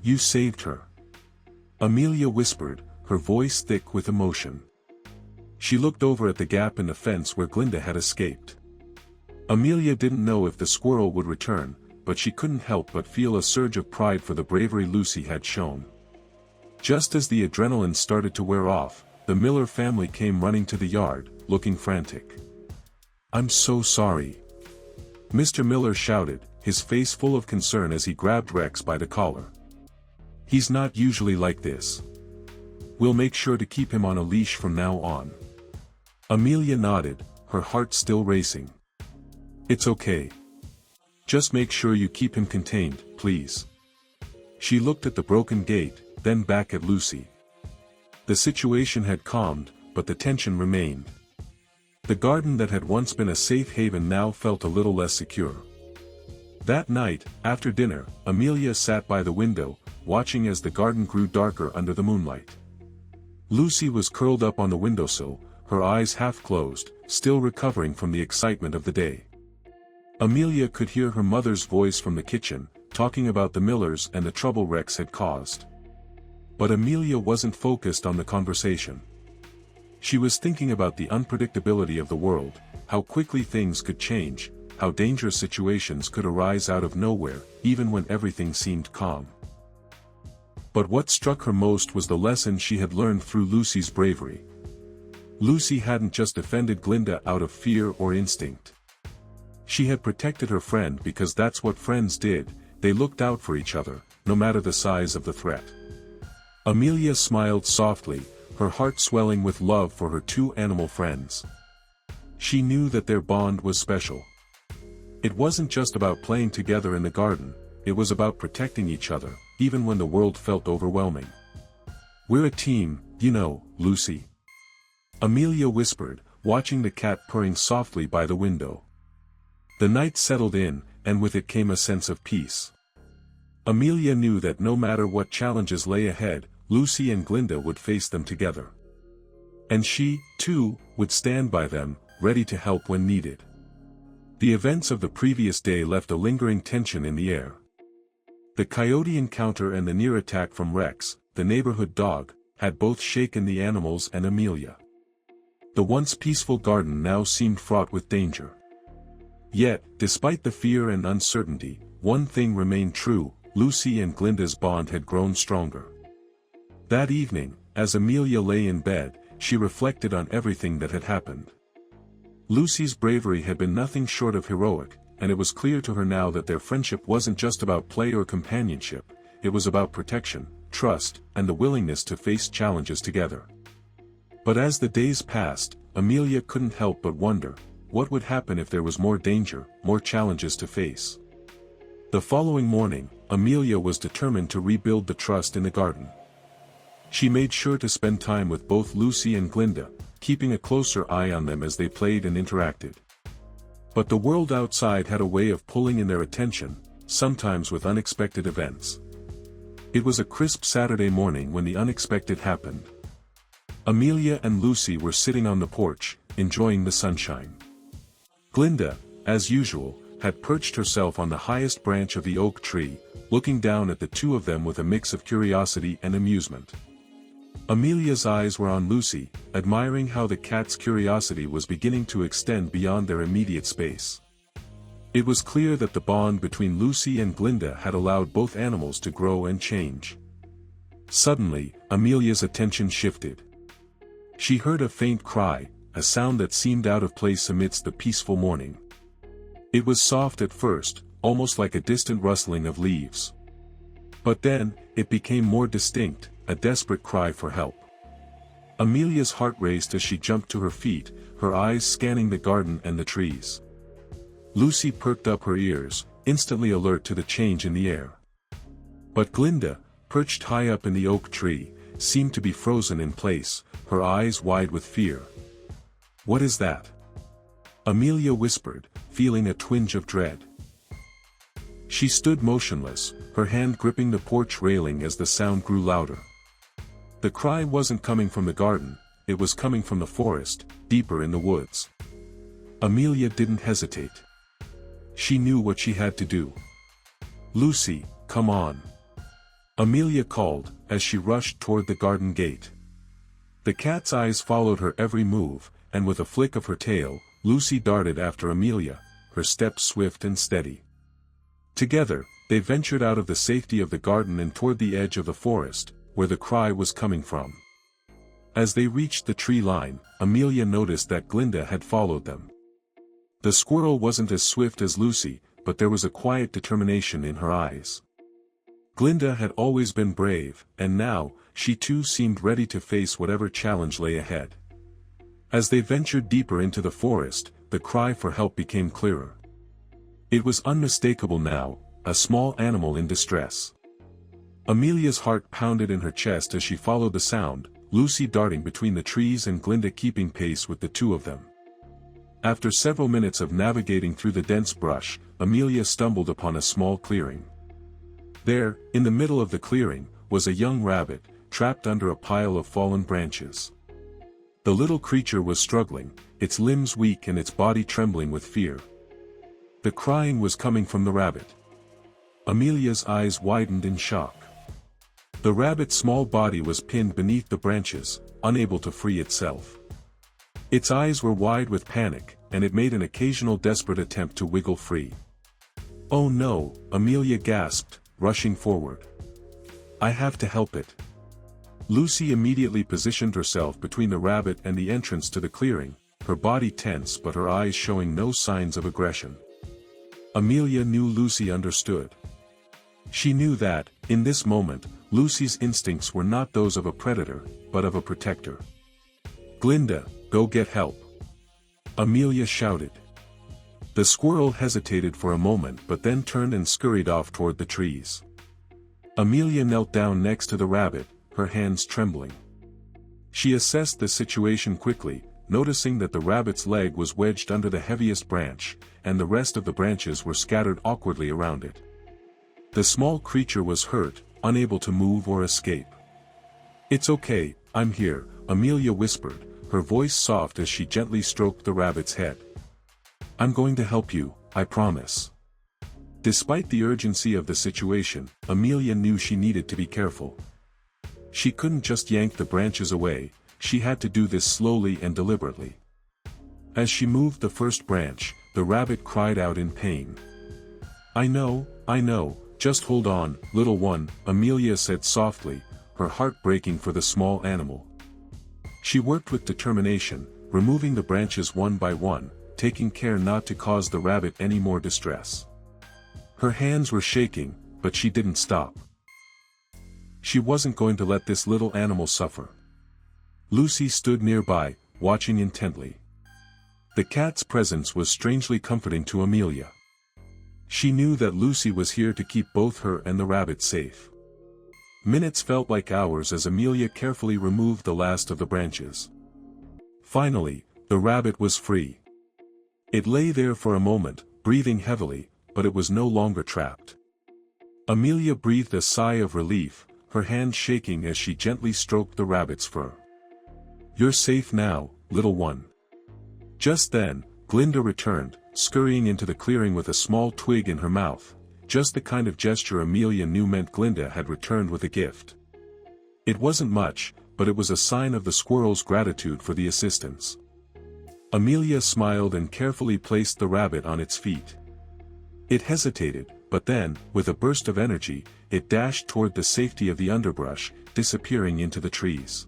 You saved her," Amelia whispered, her voice thick with emotion. She looked over at the gap in the fence where Glinda had escaped. Amelia didn't know if the squirrel would return, but she couldn't help but feel a surge of pride for the bravery Lucy had shown. Just as the adrenaline started to wear off, the Miller family came running to the yard, looking frantic. "I'm so sorry," Mr. Miller shouted, his face full of concern as he grabbed Rex by the collar. "He's not usually like this. We'll make sure to keep him on a leash from now on." Amelia nodded, her heart still racing. "It's okay. Just make sure you keep him contained, please." She looked at the broken gate, then back at Lucy. The situation had calmed, but the tension remained. The garden that had once been a safe haven now felt a little less secure. That night, after dinner, Amelia sat by the window, watching as the garden grew darker under the moonlight. Lucy was curled up on the windowsill, her eyes half closed, still recovering from the excitement of the day. Amelia could hear her mother's voice from the kitchen, talking about the Millers and the trouble Rex had caused. But Amelia wasn't focused on the conversation. She was thinking about the unpredictability of the world, how quickly things could change, how dangerous situations could arise out of nowhere, even when everything seemed calm. But what struck her most was the lesson she had learned through Lucy's bravery. Lucy hadn't just defended Glinda out of fear or instinct. She had protected her friend because that's what friends did, they looked out for each other, no matter the size of the threat. Amelia smiled softly, her heart swelling with love for her two animal friends. She knew that their bond was special. It wasn't just about playing together in the garden, it was about protecting each other, even when the world felt overwhelming. "We're a team, you know, Lucy," Amelia whispered, watching the cat purring softly by the window. The night settled in, and with it came a sense of peace. Amelia knew that no matter what challenges lay ahead, Lucy and Glinda would face them together. And she, too, would stand by them, ready to help when needed. The events of the previous day left a lingering tension in the air. The coyote encounter and the near attack from Rex, the neighborhood dog, had both shaken the animals and Amelia. The once peaceful garden now seemed fraught with danger. Yet, despite the fear and uncertainty, one thing remained true: Lucy and Glinda's bond had grown stronger. That evening, as Amelia lay in bed, she reflected on everything that had happened. Lucy's bravery had been nothing short of heroic, and it was clear to her now that their friendship wasn't just about play or companionship, it was about protection, trust, and the willingness to face challenges together. But as the days passed, Amelia couldn't help but wonder, what would happen if there was more danger, more challenges to face? The following morning, Amelia was determined to rebuild the trust in the garden. She made sure to spend time with both Lucy and Glinda, keeping a closer eye on them as they played and interacted. But the world outside had a way of pulling in their attention, sometimes with unexpected events. It was a crisp Saturday morning when the unexpected happened. Amelia and Lucy were sitting on the porch, enjoying the sunshine. Glinda, as usual, had perched herself on the highest branch of the oak tree, looking down at the two of them with a mix of curiosity and amusement. Amelia's eyes were on Lucy, admiring how the cat's curiosity was beginning to extend beyond their immediate space. It was clear that the bond between Lucy and Glinda had allowed both animals to grow and change. Suddenly, Amelia's attention shifted. She heard a faint cry, a sound that seemed out of place amidst the peaceful morning. It was soft at first, almost like a distant rustling of leaves. But then, it became more distinct, a desperate cry for help. Amelia's heart raced as she jumped to her feet, her eyes scanning the garden and the trees. Lucy perked up her ears, instantly alert to the change in the air. But Glinda, perched high up in the oak tree, seemed to be frozen in place, her eyes wide with fear. "What is that?" Amelia whispered, feeling a twinge of dread. She stood motionless, her hand gripping the porch railing as the sound grew louder. The cry wasn't coming from the garden, it was coming from the forest, deeper in the woods. Amelia didn't hesitate. She knew what she had to do. "Lucy, come on," Amelia called, as she rushed toward the garden gate. The cat's eyes followed her every move, and with a flick of her tail, Lucy darted after Amelia, her steps swift and steady. Together, they ventured out of the safety of the garden and toward the edge of the forest, where the cry was coming from. As they reached the tree line, Amelia noticed that Glinda had followed them. The squirrel wasn't as swift as Lucy, but there was a quiet determination in her eyes. Glinda had always been brave, and now, she too seemed ready to face whatever challenge lay ahead. As they ventured deeper into the forest, the cry for help became clearer. It was unmistakable now, a small animal in distress. Amelia's heart pounded in her chest as she followed the sound, Lucy darting between the trees and Glinda keeping pace with the two of them. After several minutes of navigating through the dense brush, Amelia stumbled upon a small clearing. There, in the middle of the clearing, was a young rabbit, trapped under a pile of fallen branches. The little creature was struggling, its limbs weak and its body trembling with fear. The crying was coming from the rabbit. Amelia's eyes widened in shock. The rabbit's small body was pinned beneath the branches, unable to free itself. Its eyes were wide with panic, and it made an occasional desperate attempt to wiggle free. "Oh no," Amelia gasped, rushing forward. "I have to help it." Lucy immediately positioned herself between the rabbit and the entrance to the clearing, her body tense but her eyes showing no signs of aggression. Amelia knew Lucy understood. She knew that, in this moment, Lucy's instincts were not those of a predator, but of a protector. "Glinda, go get help!" Amelia shouted. The squirrel hesitated for a moment but then turned and scurried off toward the trees. Amelia knelt down next to the rabbit, her hands trembling. She assessed the situation quickly, noticing that the rabbit's leg was wedged under the heaviest branch, and the rest of the branches were scattered awkwardly around it. The small creature was hurt, unable to move or escape. "It's okay, I'm here," Amelia whispered, her voice soft as she gently stroked the rabbit's head. "I'm going to help you, I promise." Despite the urgency of the situation, Amelia knew she needed to be careful. She couldn't just yank the branches away, she had to do this slowly and deliberately. As she moved the first branch, the rabbit cried out in pain. I know, just hold on, little one," Amelia said softly, her heart breaking for the small animal. She worked with determination, removing the branches one by one, taking care not to cause the rabbit any more distress. Her hands were shaking, but she didn't stop. She wasn't going to let this little animal suffer. Lucy stood nearby, watching intently. The cat's presence was strangely comforting to Amelia. She knew that Lucy was here to keep both her and the rabbit safe. Minutes felt like hours as Amelia carefully removed the last of the branches. Finally, the rabbit was free. It lay there for a moment, breathing heavily, but it was no longer trapped. Amelia breathed a sigh of relief, her hand shaking as she gently stroked the rabbit's fur. "You're safe now, little one." Just then, Glinda returned, scurrying into the clearing with a small twig in her mouth, just the kind of gesture Amelia knew meant Glinda had returned with a gift. It wasn't much, but it was a sign of the squirrel's gratitude for the assistance. Amelia smiled and carefully placed the rabbit on its feet. It hesitated, but then, with a burst of energy, it dashed toward the safety of the underbrush, disappearing into the trees.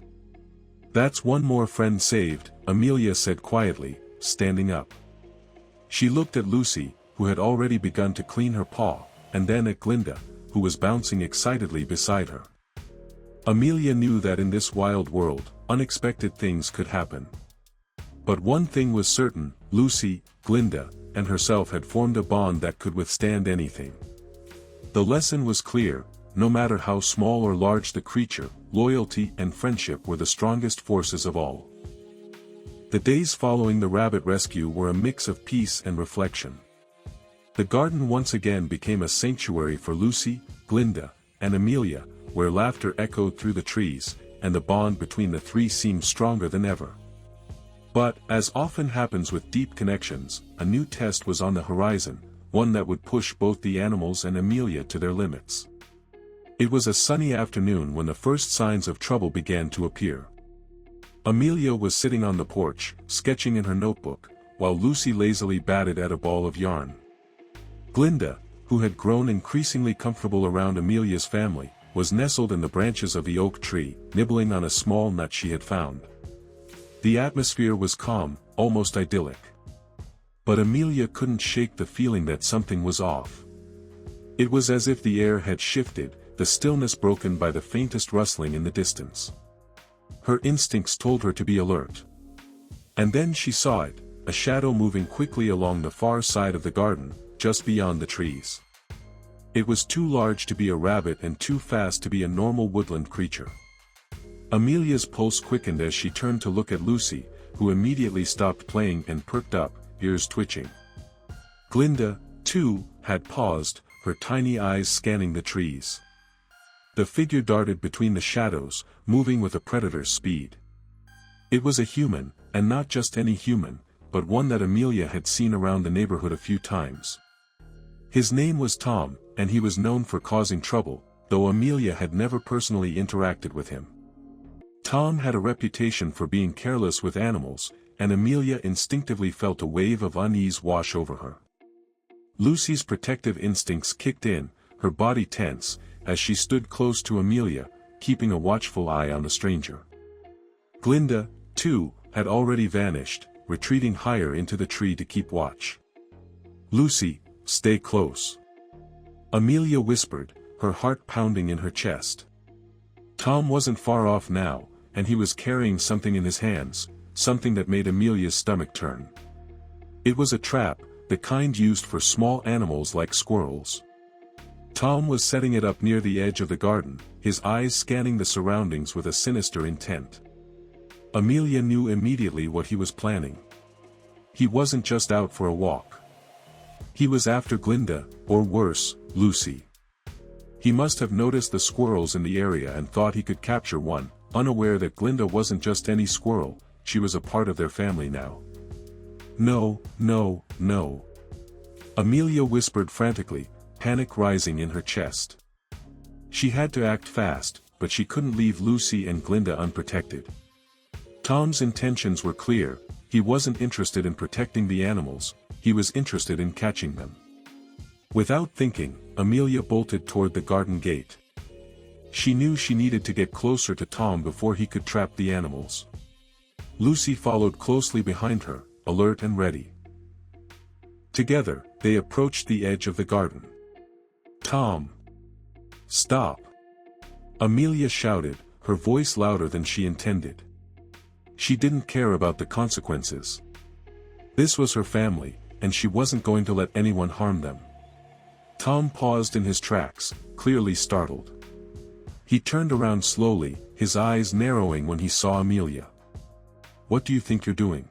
"That's one more friend saved," Amelia said quietly, standing up. She looked at Lucy, who had already begun to clean her paw, and then at Glinda, who was bouncing excitedly beside her. Amelia knew that in this wild world, unexpected things could happen. But one thing was certain, Lucy, Glinda, and herself had formed a bond that could withstand anything. The lesson was clear: no matter how small or large the creature, loyalty and friendship were the strongest forces of all. The days following the rabbit rescue were a mix of peace and reflection. The garden once again became a sanctuary for Lucy, Glinda, and Amelia, where laughter echoed through the trees, and the bond between the three seemed stronger than ever. But, as often happens with deep connections, a new test was on the horizon, one that would push both the animals and Amelia to their limits. It was a sunny afternoon when the first signs of trouble began to appear. Amelia was sitting on the porch, sketching in her notebook, while Lucy lazily batted at a ball of yarn. Glinda, who had grown increasingly comfortable around Amelia's family, was nestled in the branches of the oak tree, nibbling on a small nut she had found. The atmosphere was calm, almost idyllic. But Amelia couldn't shake the feeling that something was off. It was as if the air had shifted, the stillness broken by the faintest rustling in the distance. Her instincts told her to be alert. And then she saw it, a shadow moving quickly along the far side of the garden, just beyond the trees. It was too large to be a rabbit and too fast to be a normal woodland creature. Amelia's pulse quickened as she turned to look at Lucy, who immediately stopped playing and perked up, ears twitching. Glinda, too, had paused, her tiny eyes scanning the trees. The figure darted between the shadows, moving with a predator's speed. It was a human, and not just any human, but one that Amelia had seen around the neighborhood a few times. His name was Tom, and he was known for causing trouble, though Amelia had never personally interacted with him. Tom had a reputation for being careless with animals, and Amelia instinctively felt a wave of unease wash over her. Lucy's protective instincts kicked in, her body tense, as she stood close to Amelia, keeping a watchful eye on the stranger. Glinda, too, had already vanished, retreating higher into the tree to keep watch. "Lucy, stay close," Amelia whispered, her heart pounding in her chest. Tom wasn't far off now, and he was carrying something in his hands, something that made Amelia's stomach turn. It was a trap, the kind used for small animals like squirrels. Tom was setting it up near the edge of the garden, his eyes scanning the surroundings with a sinister intent. Amelia knew immediately what he was planning. He wasn't just out for a walk. He was after Glinda, or worse, Lucy. He must have noticed the squirrels in the area and thought he could capture one, unaware that Glinda wasn't just any squirrel, she was a part of their family now. No, no, no. Amelia whispered frantically, panic rising in her chest. She had to act fast, but she couldn't leave Lucy and Glinda unprotected. Tom's intentions were clear, he wasn't interested in protecting the animals, he was interested in catching them. Without thinking, Amelia bolted toward the garden gate. She knew she needed to get closer to Tom before he could trap the animals. Lucy followed closely behind her, alert and ready. Together, they approached the edge of the garden. "Tom! Stop!" Amelia shouted, her voice louder than she intended. She didn't care about the consequences. This was her family, and she wasn't going to let anyone harm them. Tom paused in his tracks, clearly startled. He turned around slowly, his eyes narrowing when he saw Amelia. "What do you think you're doing?"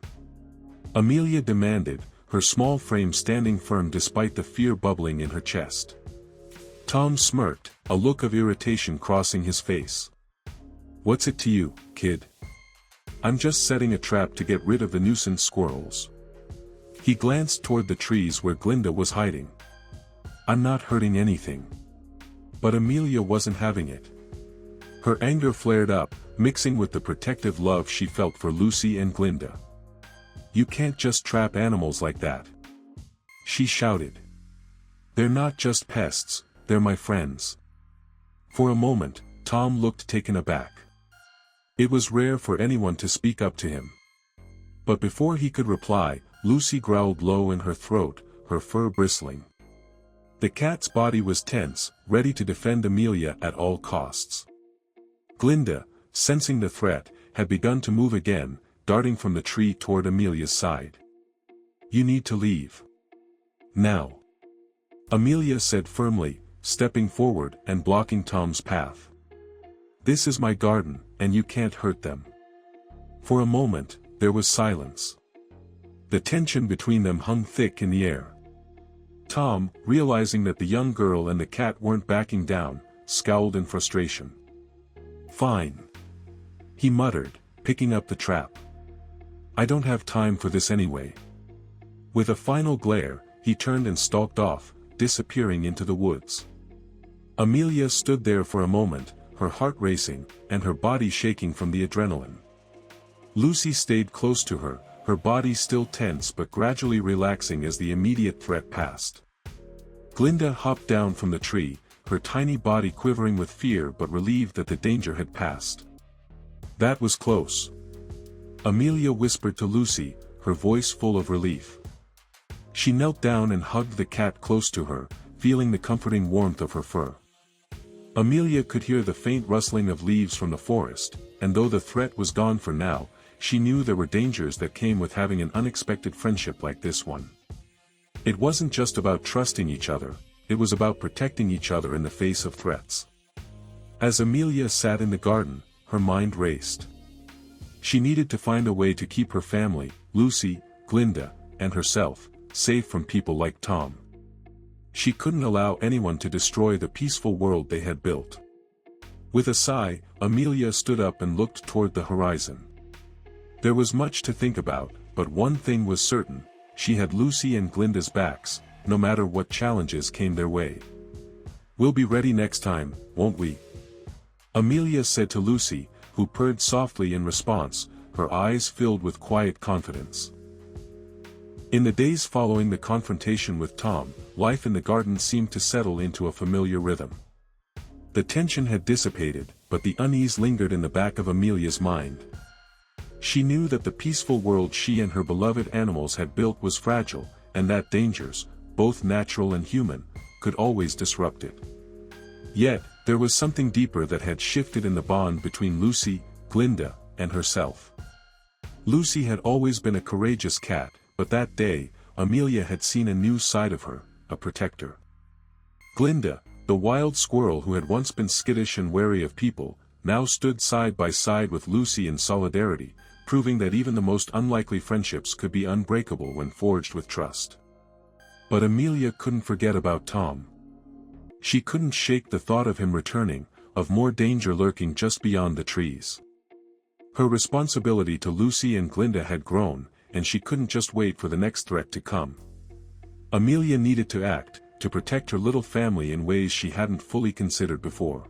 Amelia demanded, her small frame standing firm despite the fear bubbling in her chest. Tom smirked, a look of irritation crossing his face. "What's it to you, kid? I'm just setting a trap to get rid of the nuisance squirrels." He glanced toward the trees where Glinda was hiding. "I'm not hurting anything." But Amelia wasn't having it. Her anger flared up, mixing with the protective love she felt for Lucy and Glinda. "You can't just trap animals like that," she shouted. "They're not just pests, they're my friends." For a moment, Tom looked taken aback. It was rare for anyone to speak up to him. But before he could reply, Lucy growled low in her throat, her fur bristling. The cat's body was tense, ready to defend Amelia at all costs. Glinda, sensing the threat, had begun to move again, darting from the tree toward Amelia's side. "You need to leave. Now," Amelia said firmly, stepping forward and blocking Tom's path. "This is my garden, and you can't hurt them." For a moment, there was silence. The tension between them hung thick in the air. Tom, realizing that the young girl and the cat weren't backing down, scowled in frustration. "Fine," he muttered, picking up the trap. "I don't have time for this anyway." With a final glare, he turned and stalked off, disappearing into the woods. Amelia stood there for a moment, her heart racing, and her body shaking from the adrenaline. Lucy stayed close to her, her body still tense but gradually relaxing as the immediate threat passed. Glinda hopped down from the tree, her tiny body quivering with fear but relieved that the danger had passed. "That was close," Amelia whispered to Lucy, her voice full of relief. She knelt down and hugged the cat close to her, feeling the comforting warmth of her fur. Amelia could hear the faint rustling of leaves from the forest, and though the threat was gone for now, she knew there were dangers that came with having an unexpected friendship like this one. It wasn't just about trusting each other, it was about protecting each other in the face of threats. As Amelia sat in the garden, her mind raced. She needed to find a way to keep her family, Lucy, Glinda, and herself, safe from people like Tom. She couldn't allow anyone to destroy the peaceful world they had built. With a sigh, Amelia stood up and looked toward the horizon. There was much to think about, but one thing was certain, she had Lucy and Glinda's backs, no matter what challenges came their way. "We'll be ready next time, won't we?" Amelia said to Lucy, who purred softly in response, her eyes filled with quiet confidence. In the days following the confrontation with Tom, life in the garden seemed to settle into a familiar rhythm. The tension had dissipated, but the unease lingered in the back of Amelia's mind. She knew that the peaceful world she and her beloved animals had built was fragile, and that dangers, both natural and human, could always disrupt it. Yet, there was something deeper that had shifted in the bond between Lucy, Glinda, and herself. Lucy had always been a courageous cat, but that day, Amelia had seen a new side of her, a protector. Glinda, the wild squirrel who had once been skittish and wary of people, now stood side by side with Lucy in solidarity, proving that even the most unlikely friendships could be unbreakable when forged with trust. But Amelia couldn't forget about Tom. She couldn't shake the thought of him returning, of more danger lurking just beyond the trees. Her responsibility to Lucy and Glinda had grown, and she couldn't just wait for the next threat to come. Amelia needed to act, to protect her little family in ways she hadn't fully considered before.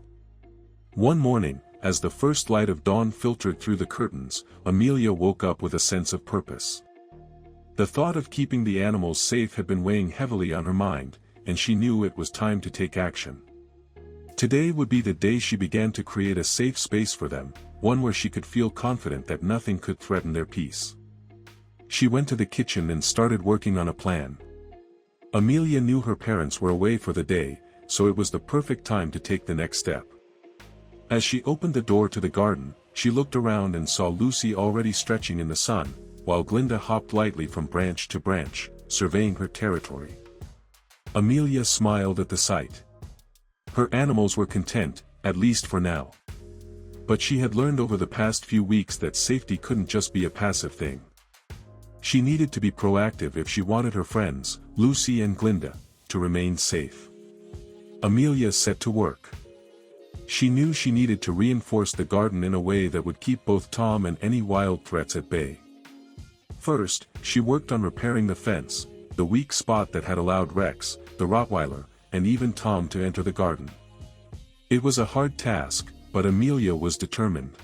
One morning, as the first light of dawn filtered through the curtains, Amelia woke up with a sense of purpose. The thought of keeping the animals safe had been weighing heavily on her mind, and she knew it was time to take action. Today would be the day she began to create a safe space for them, one where she could feel confident that nothing could threaten their peace. She went to the kitchen and started working on a plan. Amelia knew her parents were away for the day, so it was the perfect time to take the next step. As she opened the door to the garden, she looked around and saw Lucy already stretching in the sun, while Glinda hopped lightly from branch to branch, surveying her territory. Amelia smiled at the sight. Her animals were content, at least for now. But she had learned over the past few weeks that safety couldn't just be a passive thing. She needed to be proactive if she wanted her friends, Lucy and Glinda, to remain safe. Amelia set to work. She knew she needed to reinforce the garden in a way that would keep both Tom and any wild threats at bay. First, she worked on repairing the fence, the weak spot that had allowed Rex, the Rottweiler, and even Tom to enter the garden. It was a hard task, but Amelia was determined.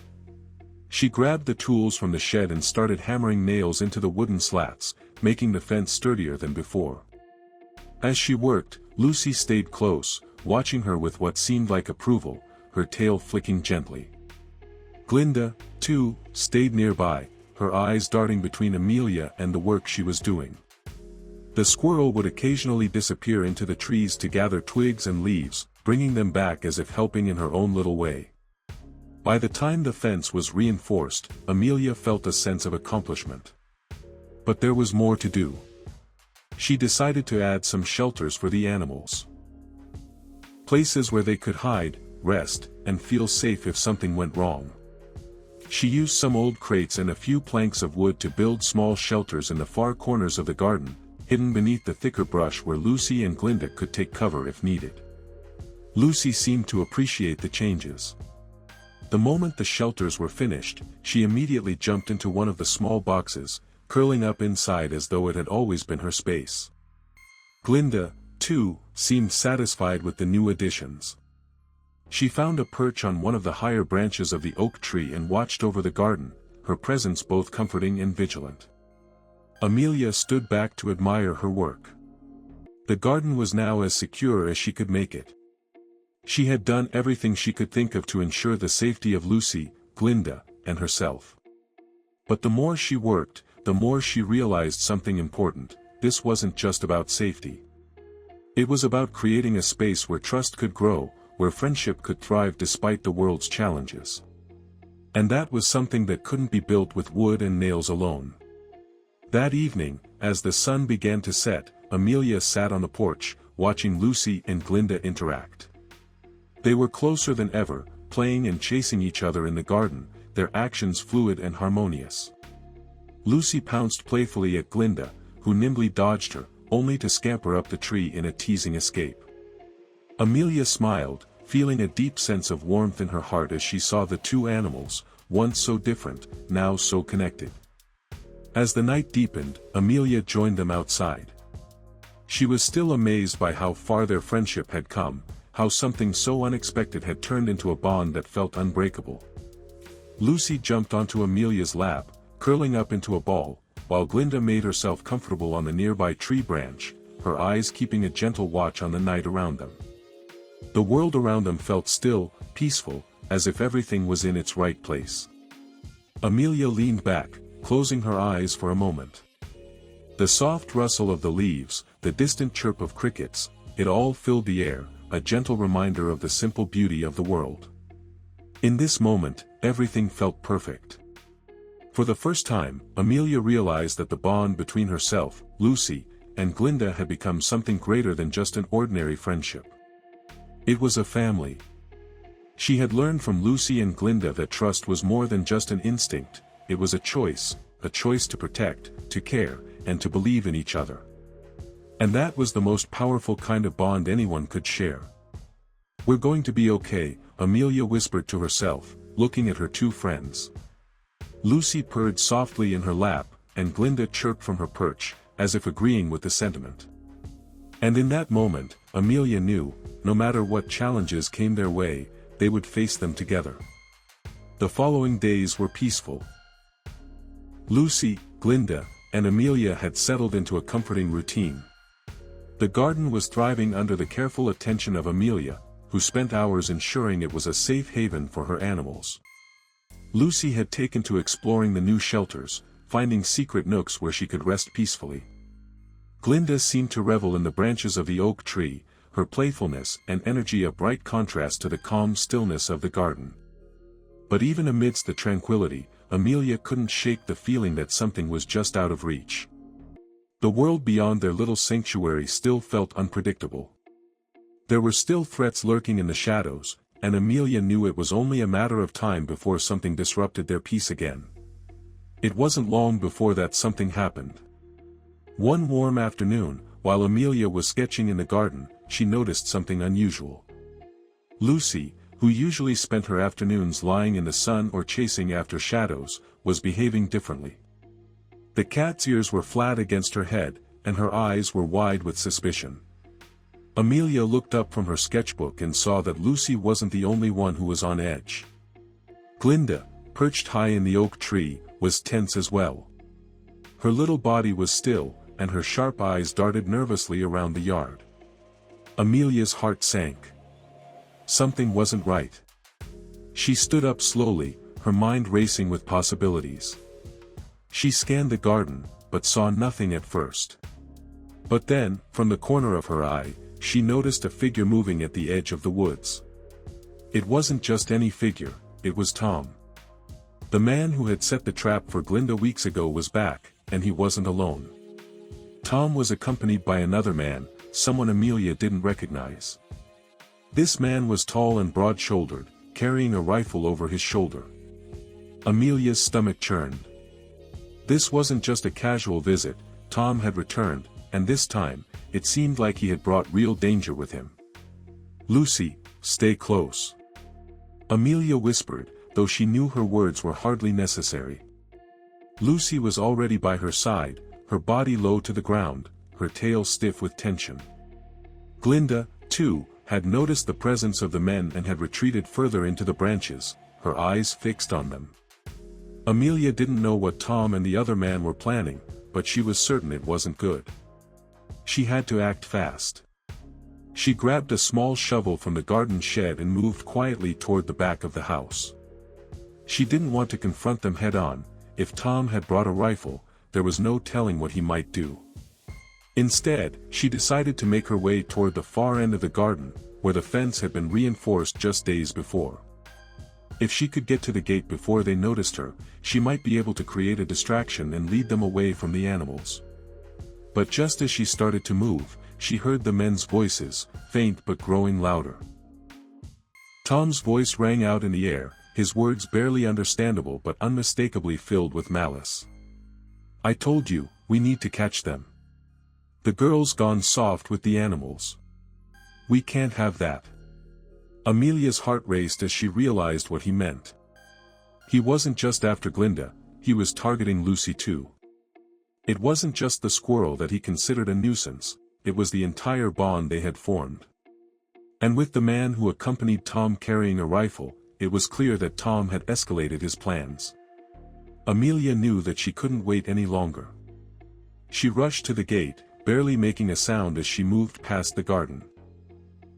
She grabbed the tools from the shed and started hammering nails into the wooden slats, making the fence sturdier than before. As she worked, Lucy stayed close, watching her with what seemed like approval, her tail flicking gently. Glinda, too, stayed nearby, her eyes darting between Amelia and the work she was doing. The squirrel would occasionally disappear into the trees to gather twigs and leaves, bringing them back as if helping in her own little way. By the time the fence was reinforced, Amelia felt a sense of accomplishment. But there was more to do. She decided to add some shelters for the animals. Places where they could hide, rest, and feel safe if something went wrong. She used some old crates and a few planks of wood to build small shelters in the far corners of the garden, hidden beneath the thicker brush where Lucy and Glinda could take cover if needed. Lucy seemed to appreciate the changes. The moment the shelters were finished, she immediately jumped into one of the small boxes, curling up inside as though it had always been her space. Glinda, too, seemed satisfied with the new additions. She found a perch on one of the higher branches of the oak tree and watched over the garden, her presence both comforting and vigilant. Amelia stood back to admire her work. The garden was now as secure as she could make it. She had done everything she could think of to ensure the safety of Lucy, Glinda, and herself. But the more she worked, the more she realized something important. This wasn't just about safety. It was about creating a space where trust could grow, where friendship could thrive despite the world's challenges. And that was something that couldn't be built with wood and nails alone. That evening, as the sun began to set, Amelia sat on the porch, watching Lucy and Glinda interact. They were closer than ever, playing and chasing each other in the garden, their actions fluid and harmonious. Lucy pounced playfully at Glinda, who nimbly dodged her, only to scamper up the tree in a teasing escape. Amelia smiled, feeling a deep sense of warmth in her heart as she saw the two animals, once so different, now so connected. As the night deepened, Amelia joined them outside. She was still amazed by how far their friendship had come, how something so unexpected had turned into a bond that felt unbreakable. Lucy jumped onto Amelia's lap, curling up into a ball, while Glinda made herself comfortable on the nearby tree branch, her eyes keeping a gentle watch on the night around them. The world around them felt still, peaceful, as if everything was in its right place. Amelia leaned back, closing her eyes for a moment. The soft rustle of the leaves, the distant chirp of crickets, it all filled the air, a gentle reminder of the simple beauty of the world. In this moment, everything felt perfect. For the first time, Amelia realized that the bond between herself, Lucy, and Glinda had become something greater than just an ordinary friendship. It was a family. She had learned from Lucy and Glinda that trust was more than just an instinct, it was a choice to protect, to care, and to believe in each other. And that was the most powerful kind of bond anyone could share. "We're going to be okay," Amelia whispered to herself, looking at her two friends. Lucy purred softly in her lap, and Glinda chirped from her perch, as if agreeing with the sentiment. And in that moment, Amelia knew, no matter what challenges came their way, they would face them together. The following days were peaceful. Lucy, Glinda, and Amelia had settled into a comforting routine. The garden was thriving under the careful attention of Amelia, who spent hours ensuring it was a safe haven for her animals. Lucy had taken to exploring the new shelters, finding secret nooks where she could rest peacefully. Glinda seemed to revel in the branches of the oak tree, her playfulness and energy a bright contrast to the calm stillness of the garden. But even amidst the tranquility, Amelia couldn't shake the feeling that something was just out of reach. The world beyond their little sanctuary still felt unpredictable. There were still threats lurking in the shadows, and Amelia knew it was only a matter of time before something disrupted their peace again. It wasn't long before that something happened. One warm afternoon, while Amelia was sketching in the garden, she noticed something unusual. Lucy, who usually spent her afternoons lying in the sun or chasing after shadows, was behaving differently. The cat's ears were flat against her head, and her eyes were wide with suspicion. Amelia looked up from her sketchbook and saw that Lucy wasn't the only one who was on edge. Glinda, perched high in the oak tree, was tense as well. Her little body was still, and her sharp eyes darted nervously around the yard. Amelia's heart sank. Something wasn't right. She stood up slowly, her mind racing with possibilities. She scanned the garden, but saw nothing at first. But then, from the corner of her eye, she noticed a figure moving at the edge of the woods. It wasn't just any figure, it was Tom. The man who had set the trap for Glinda weeks ago was back, and he wasn't alone. Tom was accompanied by another man, someone Amelia didn't recognize. This man was tall and broad-shouldered, carrying a rifle over his shoulder. Amelia's stomach churned. This wasn't just a casual visit, Tom had returned, and this time, it seemed like he had brought real danger with him. "Lucy, stay close," Amelia whispered, though she knew her words were hardly necessary. Lucy was already by her side, her body low to the ground, her tail stiff with tension. Glinda, too, had noticed the presence of the men and had retreated further into the branches, her eyes fixed on them. Amelia didn't know what Tom and the other man were planning, but she was certain it wasn't good. She had to act fast. She grabbed a small shovel from the garden shed and moved quietly toward the back of the house. She didn't want to confront them head-on. If Tom had brought a rifle, there was no telling what he might do. Instead, she decided to make her way toward the far end of the garden, where the fence had been reinforced just days before. If she could get to the gate before they noticed her, she might be able to create a distraction and lead them away from the animals. But just as she started to move, she heard the men's voices, faint but growing louder. Tom's voice rang out in the air, his words barely understandable but unmistakably filled with malice. "I told you, we need to catch them. The girl's gone soft with the animals. We can't have that." Amelia's heart raced as she realized what he meant. He wasn't just after Glinda, he was targeting Lucy too. It wasn't just the squirrel that he considered a nuisance, it was the entire bond they had formed. And with the man who accompanied Tom carrying a rifle, it was clear that Tom had escalated his plans. Amelia knew that she couldn't wait any longer. She rushed to the gate, barely making a sound as she moved past the garden.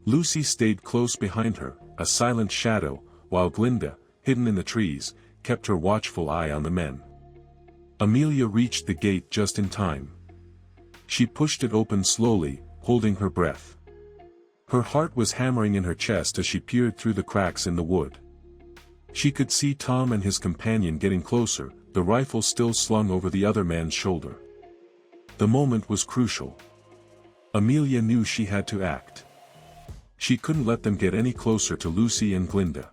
Lucy stayed close behind her, a silent shadow, while Glinda, hidden in the trees, kept her watchful eye on the men. Amelia reached the gate just in time. She pushed it open slowly, holding her breath. Her heart was hammering in her chest as she peered through the cracks in the wood. She could see Tom and his companion getting closer, the rifle still slung over the other man's shoulder. The moment was crucial. Amelia knew she had to act. She couldn't let them get any closer to Lucy and Glinda.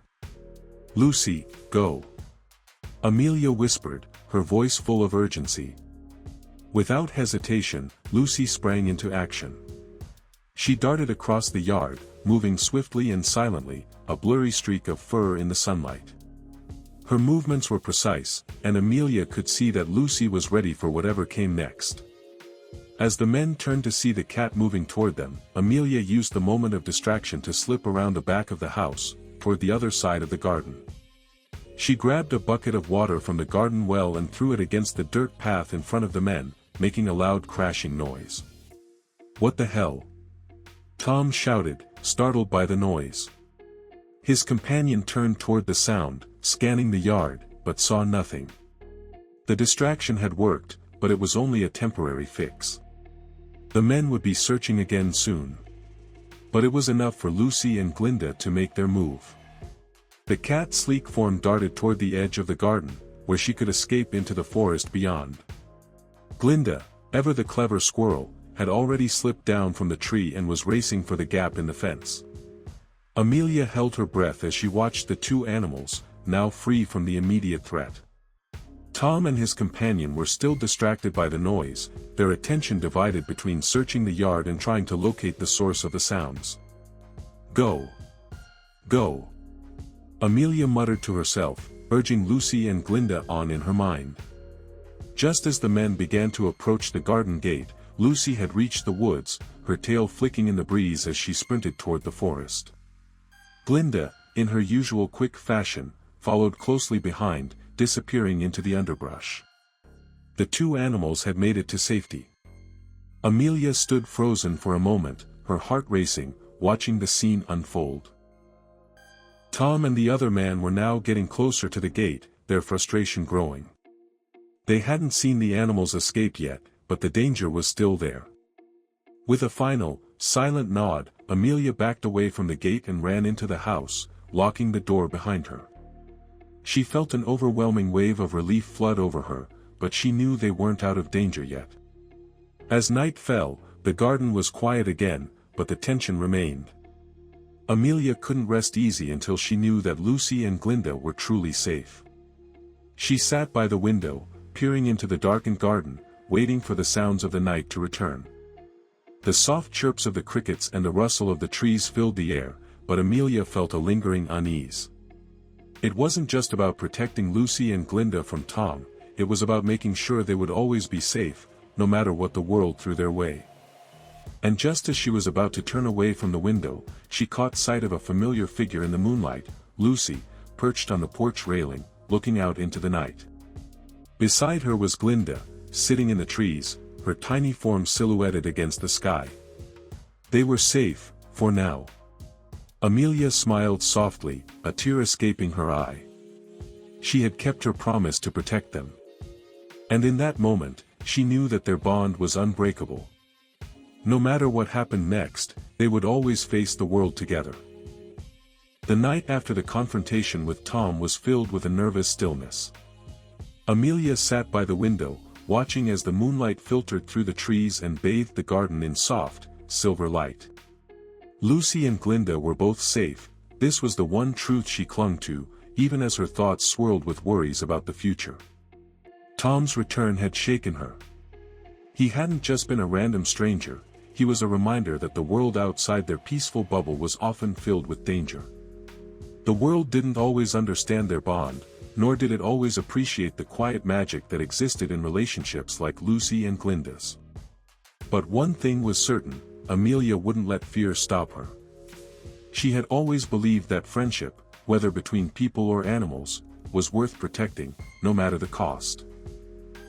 "Lucy, go," Amelia whispered, her voice full of urgency. Without hesitation, Lucy sprang into action. She darted across the yard, moving swiftly and silently, a blurry streak of fur in the sunlight. Her movements were precise, and Amelia could see that Lucy was ready for whatever came next. As the men turned to see the cat moving toward them, Amelia used the moment of distraction to slip around the back of the house, toward the other side of the garden. She grabbed a bucket of water from the garden well and threw it against the dirt path in front of the men, making a loud crashing noise. "What the hell?" Tom shouted, startled by the noise. His companion turned toward the sound, scanning the yard, but saw nothing. The distraction had worked, but it was only a temporary fix. The men would be searching again soon. But it was enough for Lucy and Glinda to make their move. The cat's sleek form darted toward the edge of the garden, where she could escape into the forest beyond. Glinda, ever the clever squirrel, had already slipped down from the tree and was racing for the gap in the fence. Amelia held her breath as she watched the two animals, now free from the immediate threat. Tom and his companion were still distracted by the noise, their attention divided between searching the yard and trying to locate the source of the sounds. "Go! Go!" Amelia muttered to herself, urging Lucy and Glinda on in her mind. Just as the men began to approach the garden gate, Lucy had reached the woods, her tail flicking in the breeze as she sprinted toward the forest. Glinda, in her usual quick fashion, followed closely behind, disappearing into the underbrush. The two animals had made it to safety. Amelia stood frozen for a moment, her heart racing, watching the scene unfold. Tom and the other man were now getting closer to the gate, their frustration growing. They hadn't seen the animals escape yet, but the danger was still there. With a final, silent nod, Amelia backed away from the gate and ran into the house, locking the door behind her. She felt an overwhelming wave of relief flood over her, but she knew they weren't out of danger yet. As night fell, the garden was quiet again, but the tension remained. Amelia couldn't rest easy until she knew that Lucy and Glinda were truly safe. She sat by the window, peering into the darkened garden, waiting for the sounds of the night to return. The soft chirps of the crickets and the rustle of the trees filled the air, but Amelia felt a lingering unease. It wasn't just about protecting Lucy and Glinda from Tom, it was about making sure they would always be safe, no matter what the world threw their way. And just as she was about to turn away from the window, she caught sight of a familiar figure in the moonlight, Lucy, perched on the porch railing, looking out into the night. Beside her was Glinda, sitting in the trees, her tiny form silhouetted against the sky. They were safe, for now. Amelia smiled softly, a tear escaping her eye. She had kept her promise to protect them. And in that moment, she knew that their bond was unbreakable. No matter what happened next, they would always face the world together. The night after the confrontation with Tom was filled with a nervous stillness. Amelia sat by the window, watching as the moonlight filtered through the trees and bathed the garden in soft, silver light. Lucy and Glinda were both safe, this was the one truth she clung to, even as her thoughts swirled with worries about the future. Tom's return had shaken her. He hadn't just been a random stranger, he was a reminder that the world outside their peaceful bubble was often filled with danger. The world didn't always understand their bond, nor did it always appreciate the quiet magic that existed in relationships like Lucy and Glinda's. But one thing was certain, Amelia wouldn't let fear stop her. She had always believed that friendship, whether between people or animals, was worth protecting, no matter the cost.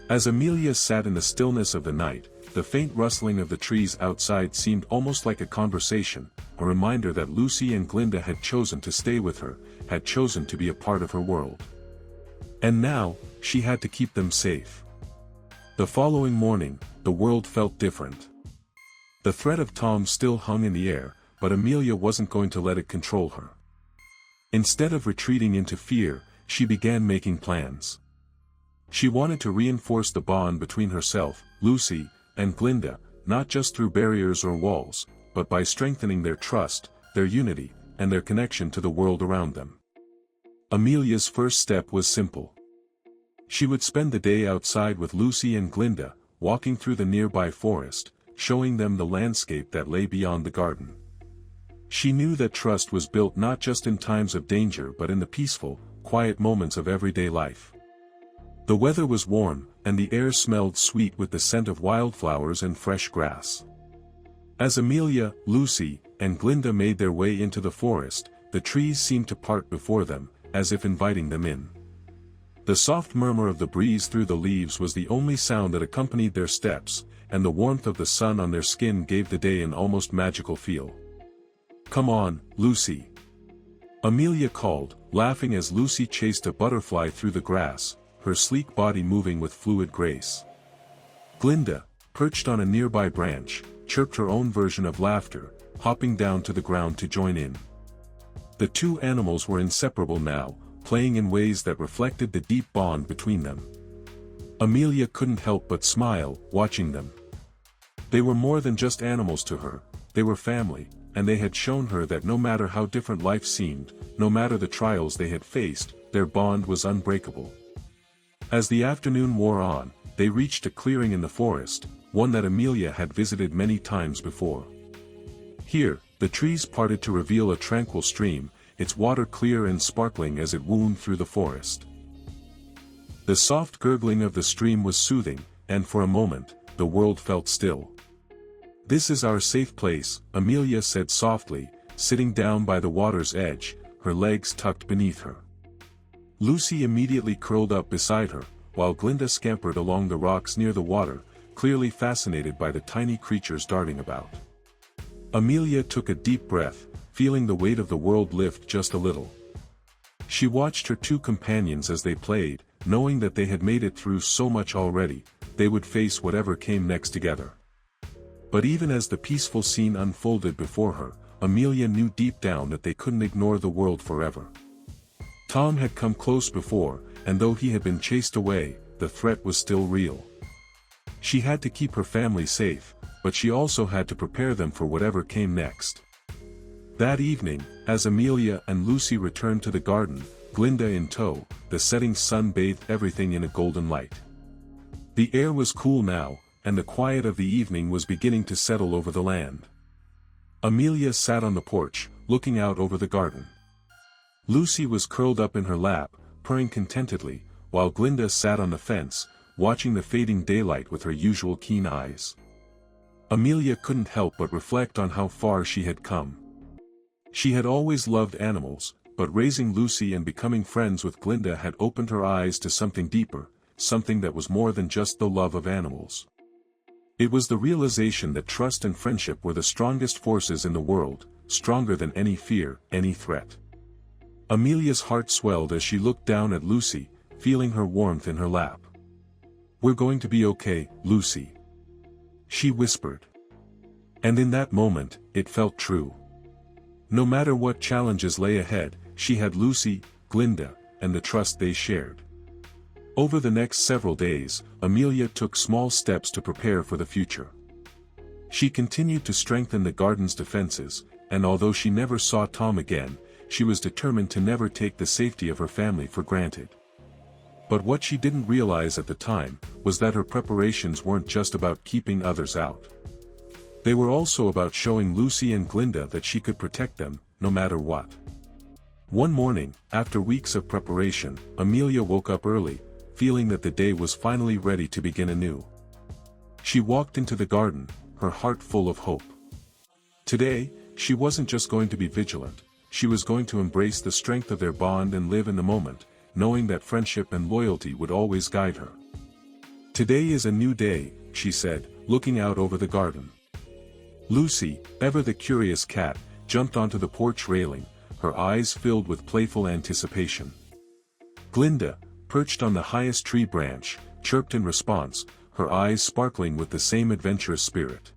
As Amelia sat in the stillness of the night, the faint rustling of the trees outside seemed almost like a conversation, a reminder that Lucy and Glinda had chosen to stay with her, had chosen to be a part of her world. And now, she had to keep them safe. The following morning, the world felt different. The threat of Tom still hung in the air, but Amelia wasn't going to let it control her. Instead of retreating into fear, she began making plans. She wanted to reinforce the bond between herself, Lucy, and Glinda, not just through barriers or walls, but by strengthening their trust, their unity, and their connection to the world around them. Amelia's first step was simple. She would spend the day outside with Lucy and Glinda, walking through the nearby forest, showing them the landscape that lay beyond the garden. She knew that trust was built not just in times of danger but in the peaceful, quiet moments of everyday life. The weather was warm, and the air smelled sweet with the scent of wildflowers and fresh grass. As Amelia, Lucy, and Glinda made their way into the forest, the trees seemed to part before them, as if inviting them in. The soft murmur of the breeze through the leaves was the only sound that accompanied their steps, and the warmth of the sun on their skin gave the day an almost magical feel. "Come on, Lucy," Amelia called, laughing as Lucy chased a butterfly through the grass, her sleek body moving with fluid grace. Glinda, perched on a nearby branch, chirped her own version of laughter, hopping down to the ground to join in. The two animals were inseparable now, playing in ways that reflected the deep bond between them. Amelia couldn't help but smile, watching them. They were more than just animals to her, they were family, and they had shown her that no matter how different life seemed, no matter the trials they had faced, their bond was unbreakable. As the afternoon wore on, they reached a clearing in the forest, one that Amelia had visited many times before. Here, the trees parted to reveal a tranquil stream, its water clear and sparkling as it wound through the forest. The soft gurgling of the stream was soothing, and for a moment, the world felt still. "This is our safe place," Amelia said softly, sitting down by the water's edge, her legs tucked beneath her. Lucy immediately curled up beside her, while Glinda scampered along the rocks near the water, clearly fascinated by the tiny creatures darting about. Amelia took a deep breath, feeling the weight of the world lift just a little. She watched her two companions as they played, knowing that they had made it through so much already, they would face whatever came next together. But even as the peaceful scene unfolded before her, Amelia knew deep down that they couldn't ignore the world forever. Tom had come close before, and though he had been chased away, the threat was still real. She had to keep her family safe, but she also had to prepare them for whatever came next. That evening, as Amelia and Lucy returned to the garden, Glinda in tow, the setting sun bathed everything in a golden light. The air was cool now, and the quiet of the evening was beginning to settle over the land. Amelia sat on the porch, looking out over the garden. Lucy was curled up in her lap, purring contentedly, while Glinda sat on the fence, watching the fading daylight with her usual keen eyes. Amelia couldn't help but reflect on how far she had come. She had always loved animals, but raising Lucy and becoming friends with Glinda had opened her eyes to something deeper, something that was more than just the love of animals. It was the realization that trust and friendship were the strongest forces in the world, stronger than any fear, any threat. Amelia's heart swelled as she looked down at Lucy, feeling her warmth in her lap. "We're going to be okay, Lucy," she whispered. And in that moment, it felt true. No matter what challenges lay ahead, she had Lucy, Glinda, and the trust they shared. Over the next several days, Amelia took small steps to prepare for the future. She continued to strengthen the garden's defenses, and although she never saw Tom again, she was determined to never take the safety of her family for granted. But what she didn't realize at the time, was that her preparations weren't just about keeping others out. They were also about showing Lucy and Glinda that she could protect them, no matter what. One morning, after weeks of preparation, Amelia woke up early, feeling that the day was finally ready to begin anew. She walked into the garden, her heart full of hope. Today, she wasn't just going to be vigilant, she was going to embrace the strength of their bond and live in the moment, knowing that friendship and loyalty would always guide her. "Today is a new day," she said, looking out over the garden. Lucy, ever the curious cat, jumped onto the porch railing, her eyes filled with playful anticipation. Glinda, perched on the highest tree branch, chirped in response, her eyes sparkling with the same adventurous spirit.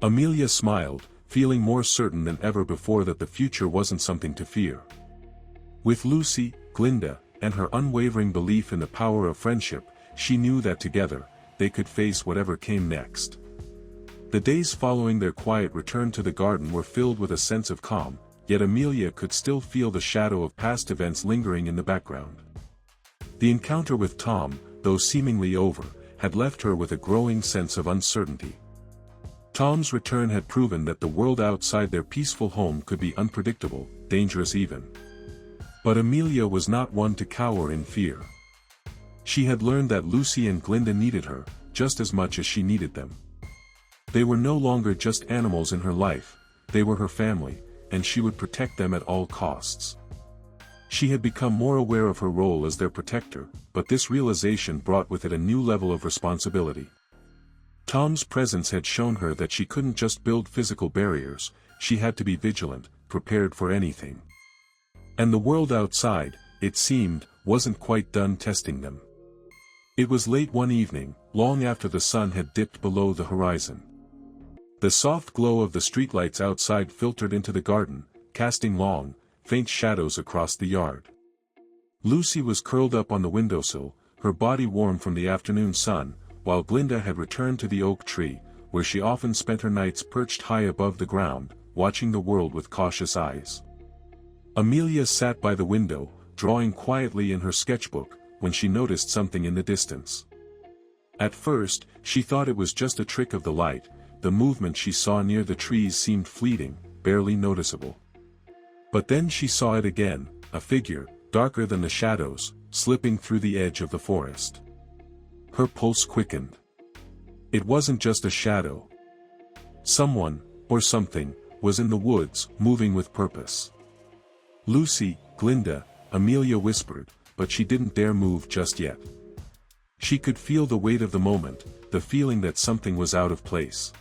Amelia smiled, feeling more certain than ever before that the future wasn't something to fear. With Lucy, Glinda, and her unwavering belief in the power of friendship, she knew that together, they could face whatever came next. The days following their quiet return to the garden were filled with a sense of calm, yet Amelia could still feel the shadow of past events lingering in the background. The encounter with Tom, though seemingly over, had left her with a growing sense of uncertainty. Tom's return had proven that the world outside their peaceful home could be unpredictable, dangerous even. But Amelia was not one to cower in fear. She had learned that Lucy and Glinda needed her, just as much as she needed them. They were no longer just animals in her life, they were her family, and she would protect them at all costs. She had become more aware of her role as their protector, but this realization brought with it a new level of responsibility. Tom's presence had shown her that she couldn't just build physical barriers, she had to be vigilant, prepared for anything. And the world outside, it seemed, wasn't quite done testing them. It was late one evening, long after the sun had dipped below the horizon. The soft glow of the streetlights outside filtered into the garden, casting long, faint shadows across the yard. Lucy was curled up on the windowsill, her body warm from the afternoon sun, while Glinda had returned to the oak tree, where she often spent her nights perched high above the ground, watching the world with cautious eyes. Amelia sat by the window, drawing quietly in her sketchbook, when she noticed something in the distance. At first, she thought it was just a trick of the light. The movement she saw near the trees seemed fleeting, barely noticeable. But then she saw it again, a figure, darker than the shadows, slipping through the edge of the forest. Her pulse quickened. It wasn't just a shadow. Someone, or something, was in the woods, moving with purpose. Lucy, Glinda, Amelia whispered, but she didn't dare move just yet. She could feel the weight of the moment, the feeling that something was out of place.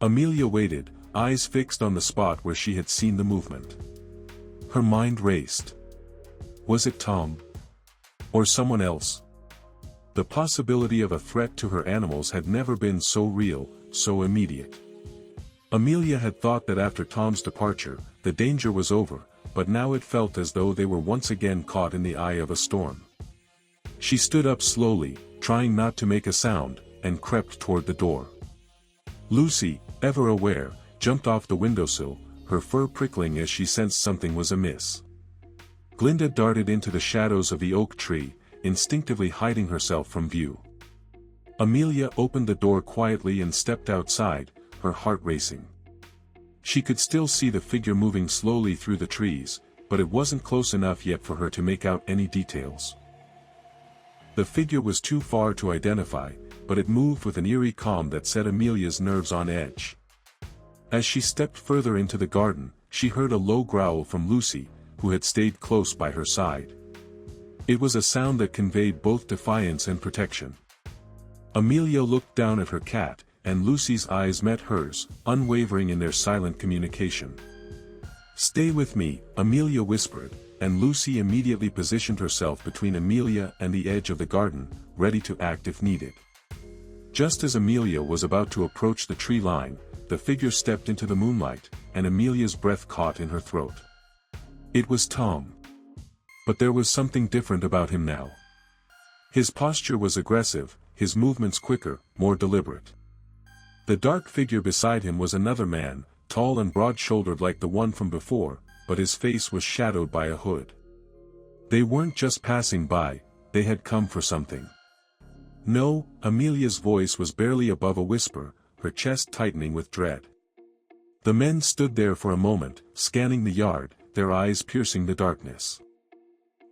Amelia waited, eyes fixed on the spot where she had seen the movement. Her mind raced. Was it Tom? Or someone else? The possibility of a threat to her animals had never been so real, so immediate. Amelia had thought that after Tom's departure, the danger was over, but now it felt as though they were once again caught in the eye of a storm. She stood up slowly, trying not to make a sound, and crept toward the door. Lucy, ever aware, jumped off the windowsill, her fur prickling as she sensed something was amiss. Glinda darted into the shadows of the oak tree, instinctively hiding herself from view. Amelia opened the door quietly and stepped outside, her heart racing. She could still see the figure moving slowly through the trees, but it wasn't close enough yet for her to make out any details. The figure was too far to identify, but it moved with an eerie calm that set Amelia's nerves on edge. As she stepped further into the garden, she heard a low growl from Lucy, who had stayed close by her side. It was a sound that conveyed both defiance and protection. Amelia looked down at her cat, and Lucy's eyes met hers, unwavering in their silent communication. "Stay with me," Amelia whispered, and Lucy immediately positioned herself between Amelia and the edge of the garden, ready to act if needed. Just as Amelia was about to approach the tree line, the figure stepped into the moonlight, and Amelia's breath caught in her throat. It was Tom. But there was something different about him now. His posture was aggressive, his movements quicker, more deliberate. The dark figure beside him was another man, tall and broad-shouldered like the one from before, but his face was shadowed by a hood. They weren't just passing by, they had come for something. "No," Amelia's voice was barely above a whisper, her chest tightening with dread. The men stood there for a moment, scanning the yard, their eyes piercing the darkness.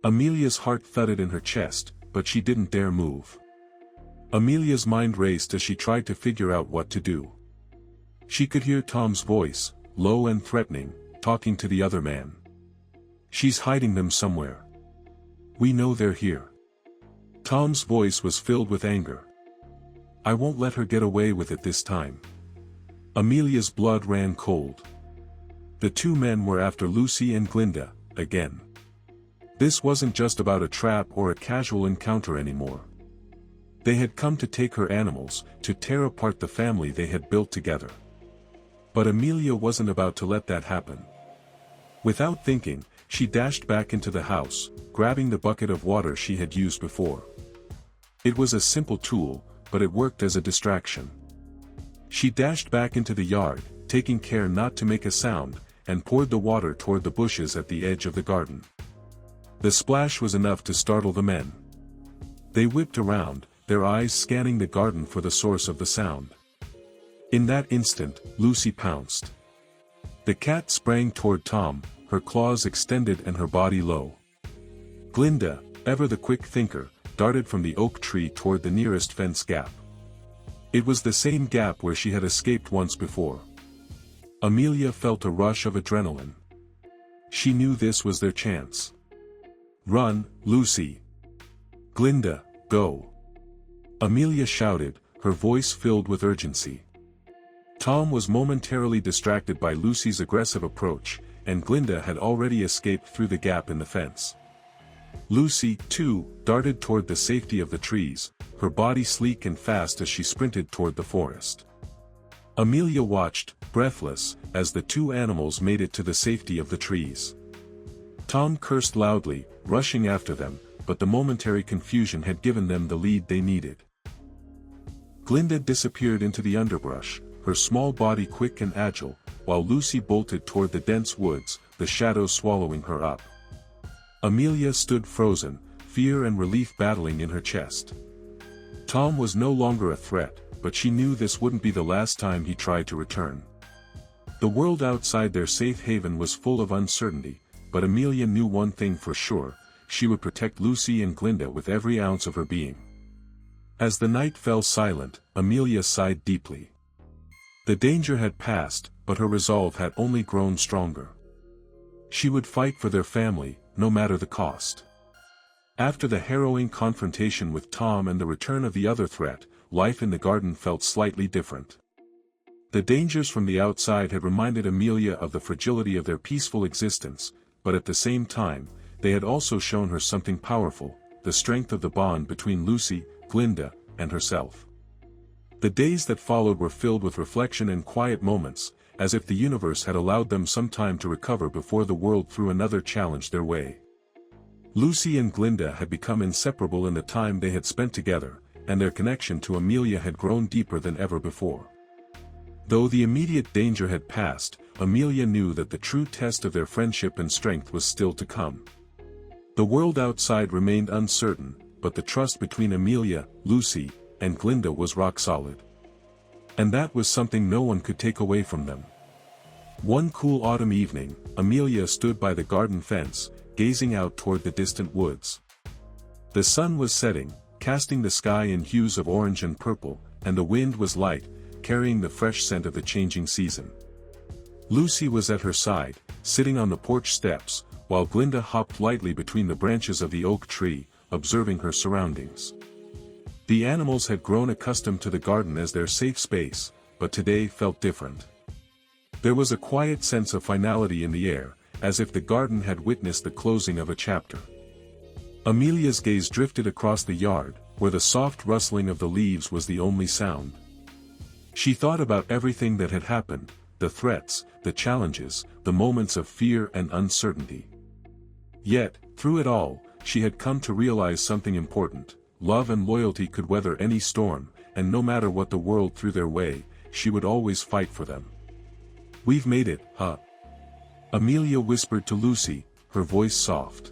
Amelia's heart thudded in her chest, but she didn't dare move. Amelia's mind raced as she tried to figure out what to do. She could hear Tom's voice, low and threatening, talking to the other man. "She's hiding them somewhere. We know they're here." Tom's voice was filled with anger. "I won't let her get away with it this time." Amelia's blood ran cold. The two men were after Lucy and Glinda, again. This wasn't just about a trap or a casual encounter anymore. They had come to take her animals, to tear apart the family they had built together. But Amelia wasn't about to let that happen. Without thinking, she dashed back into the house, grabbing the bucket of water she had used before. It was a simple tool, but it worked as a distraction. She dashed back into the yard, taking care not to make a sound, and poured the water toward the bushes at the edge of the garden. The splash was enough to startle the men. They whipped around, their eyes scanning the garden for the source of the sound. In that instant, Lucy pounced. The cat sprang toward Tom, her claws extended and her body low. Glinda, ever the quick thinker, darted from the oak tree toward the nearest fence gap. It was the same gap where she had escaped once before. Amelia felt a rush of adrenaline. She knew this was their chance. "Run, Lucy! Glinda, go!" Amelia shouted, her voice filled with urgency. Tom was momentarily distracted by Lucy's aggressive approach, and Glinda had already escaped through the gap in the fence. Lucy, too, darted toward the safety of the trees, her body sleek and fast as she sprinted toward the forest. Amelia watched, breathless, as the two animals made it to the safety of the trees. Tom cursed loudly, rushing after them, but the momentary confusion had given them the lead they needed. Glinda disappeared into the underbrush, her small body quick and agile, while Lucy bolted toward the dense woods, the shadows swallowing her up. Amelia stood frozen, fear and relief battling in her chest. Tom was no longer a threat, but she knew this wouldn't be the last time he tried to return. The world outside their safe haven was full of uncertainty, but Amelia knew one thing for sure: she would protect Lucy and Glinda with every ounce of her being. As the night fell silent, Amelia sighed deeply. The danger had passed, but her resolve had only grown stronger. She would fight for their family, no matter the cost. After the harrowing confrontation with Tom and the return of the other threat, life in the garden felt slightly different. The dangers from the outside had reminded Amelia of the fragility of their peaceful existence, but at the same time, they had also shown her something powerful: the strength of the bond between Lucy, Glinda, and herself. The days that followed were filled with reflection and quiet moments, as if the universe had allowed them some time to recover before the world threw another challenge their way. Lucy and Glinda had become inseparable in the time they had spent together, and their connection to Amelia had grown deeper than ever before. Though the immediate danger had passed, Amelia knew that the true test of their friendship and strength was still to come. The world outside remained uncertain, but the trust between Amelia, Lucy, and Glinda was rock solid. And that was something no one could take away from them. One cool autumn evening, Amelia stood by the garden fence, gazing out toward the distant woods. The sun was setting, casting the sky in hues of orange and purple, and the wind was light, carrying the fresh scent of the changing season. Lucy was at her side, sitting on the porch steps, while Glinda hopped lightly between the branches of the oak tree, observing her surroundings. The animals had grown accustomed to the garden as their safe space, but today felt different. There was a quiet sense of finality in the air, as if the garden had witnessed the closing of a chapter. Amelia's gaze drifted across the yard, where the soft rustling of the leaves was the only sound. She thought about everything that had happened: the threats, the challenges, the moments of fear and uncertainty. Yet, through it all, she had come to realize something important: love and loyalty could weather any storm, and no matter what the world threw their way, she would always fight for them. "We've made it, huh?" Amelia whispered to Lucy, her voice soft.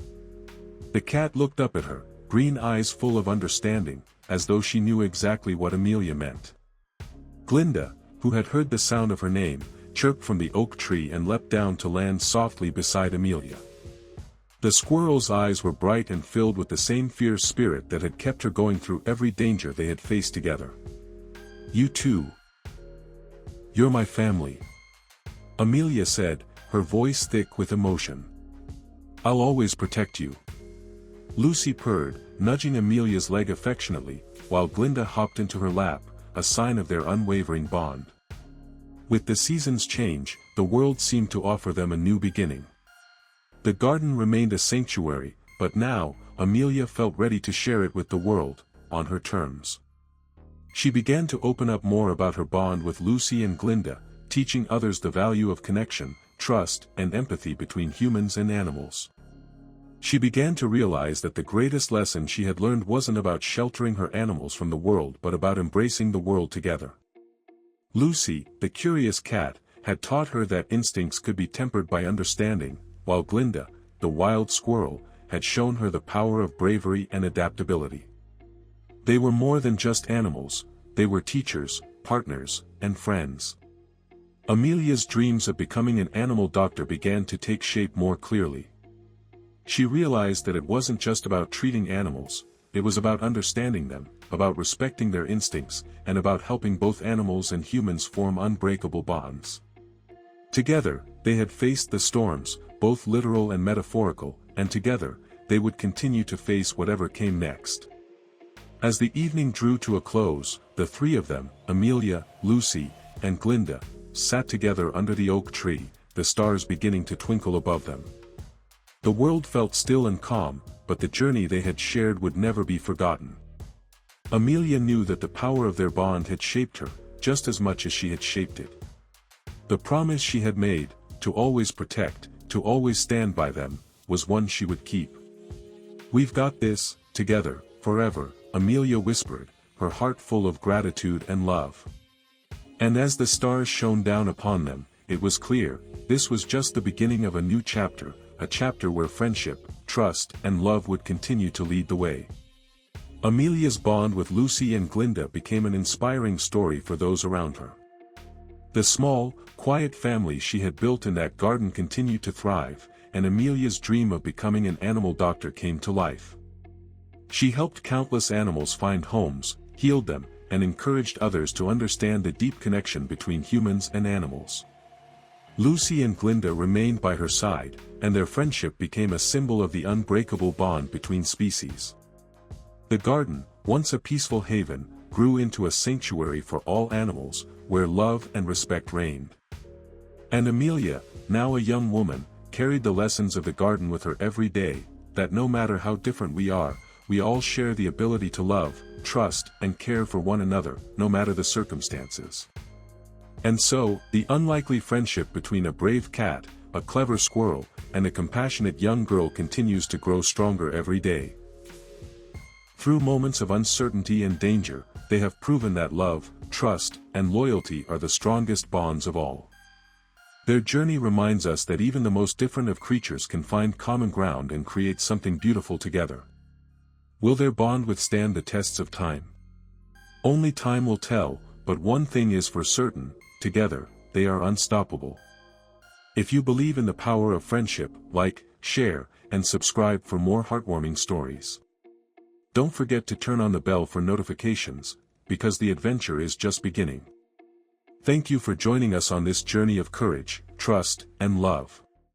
The cat looked up at her, green eyes full of understanding, as though she knew exactly what Amelia meant. Glinda, who had heard the sound of her name, chirped from the oak tree and leapt down to land softly beside Amelia. The squirrel's eyes were bright and filled with the same fierce spirit that had kept her going through every danger they had faced together. "You too. You're my family," Amelia said, her voice thick with emotion. "I'll always protect you." Lucy purred, nudging Amelia's leg affectionately, while Glinda hopped into her lap, a sign of their unwavering bond. With the seasons' change, the world seemed to offer them a new beginning. The garden remained a sanctuary, but now, Amelia felt ready to share it with the world, on her terms. She began to open up more about her bond with Lucy and Glinda, teaching others the value of connection, trust, and empathy between humans and animals. She began to realize that the greatest lesson she had learned wasn't about sheltering her animals from the world but about embracing the world together. Lucy, the curious cat, had taught her that instincts could be tempered by understanding, while Glinda, the wild squirrel, had shown her the power of bravery and adaptability. They were more than just animals, they were teachers, partners, and friends. Amelia's dreams of becoming an animal doctor began to take shape more clearly. She realized that it wasn't just about treating animals, it was about understanding them, about respecting their instincts, and about helping both animals and humans form unbreakable bonds. Together, they had faced the storms, both literal and metaphorical, and together, they would continue to face whatever came next. As the evening drew to a close, the three of them, Amelia, Lucy, and Glinda, sat together under the oak tree, the stars beginning to twinkle above them. The world felt still and calm, but the journey they had shared would never be forgotten. Amelia knew that the power of their bond had shaped her, just as much as she had shaped it. The promise she had made, to always protect, to always stand by them, was one she would keep. "We've got this, together, forever," Amelia whispered, her heart full of gratitude and love. And as the stars shone down upon them, it was clear, this was just the beginning of a new chapter, a chapter where friendship, trust, and love would continue to lead the way. Amelia's bond with Lucy and Glinda became an inspiring story for those around her. The small, quiet family she had built in that garden continued to thrive, and Amelia's dream of becoming an animal doctor came to life. She helped countless animals find homes, healed them, and encouraged others to understand the deep connection between humans and animals. Lucy and Glinda remained by her side, and their friendship became a symbol of the unbreakable bond between species. The garden, once a peaceful haven, grew into a sanctuary for all animals, where love and respect reigned. And Amelia, now a young woman, carried the lessons of the garden with her every day, that no matter how different we are, we all share the ability to love, trust, and care for one another, no matter the circumstances. And so, the unlikely friendship between a brave cat, a clever squirrel, and a compassionate young girl continues to grow stronger every day. Through moments of uncertainty and danger, they have proven that love, trust, and loyalty are the strongest bonds of all. Their journey reminds us that even the most different of creatures can find common ground and create something beautiful together. Will their bond withstand the tests of time? Only time will tell, but one thing is for certain, together, they are unstoppable. If you believe in the power of friendship, like, share, and subscribe for more heartwarming stories. Don't forget to turn on the bell for notifications, because the adventure is just beginning. Thank you for joining us on this journey of courage, trust, and love.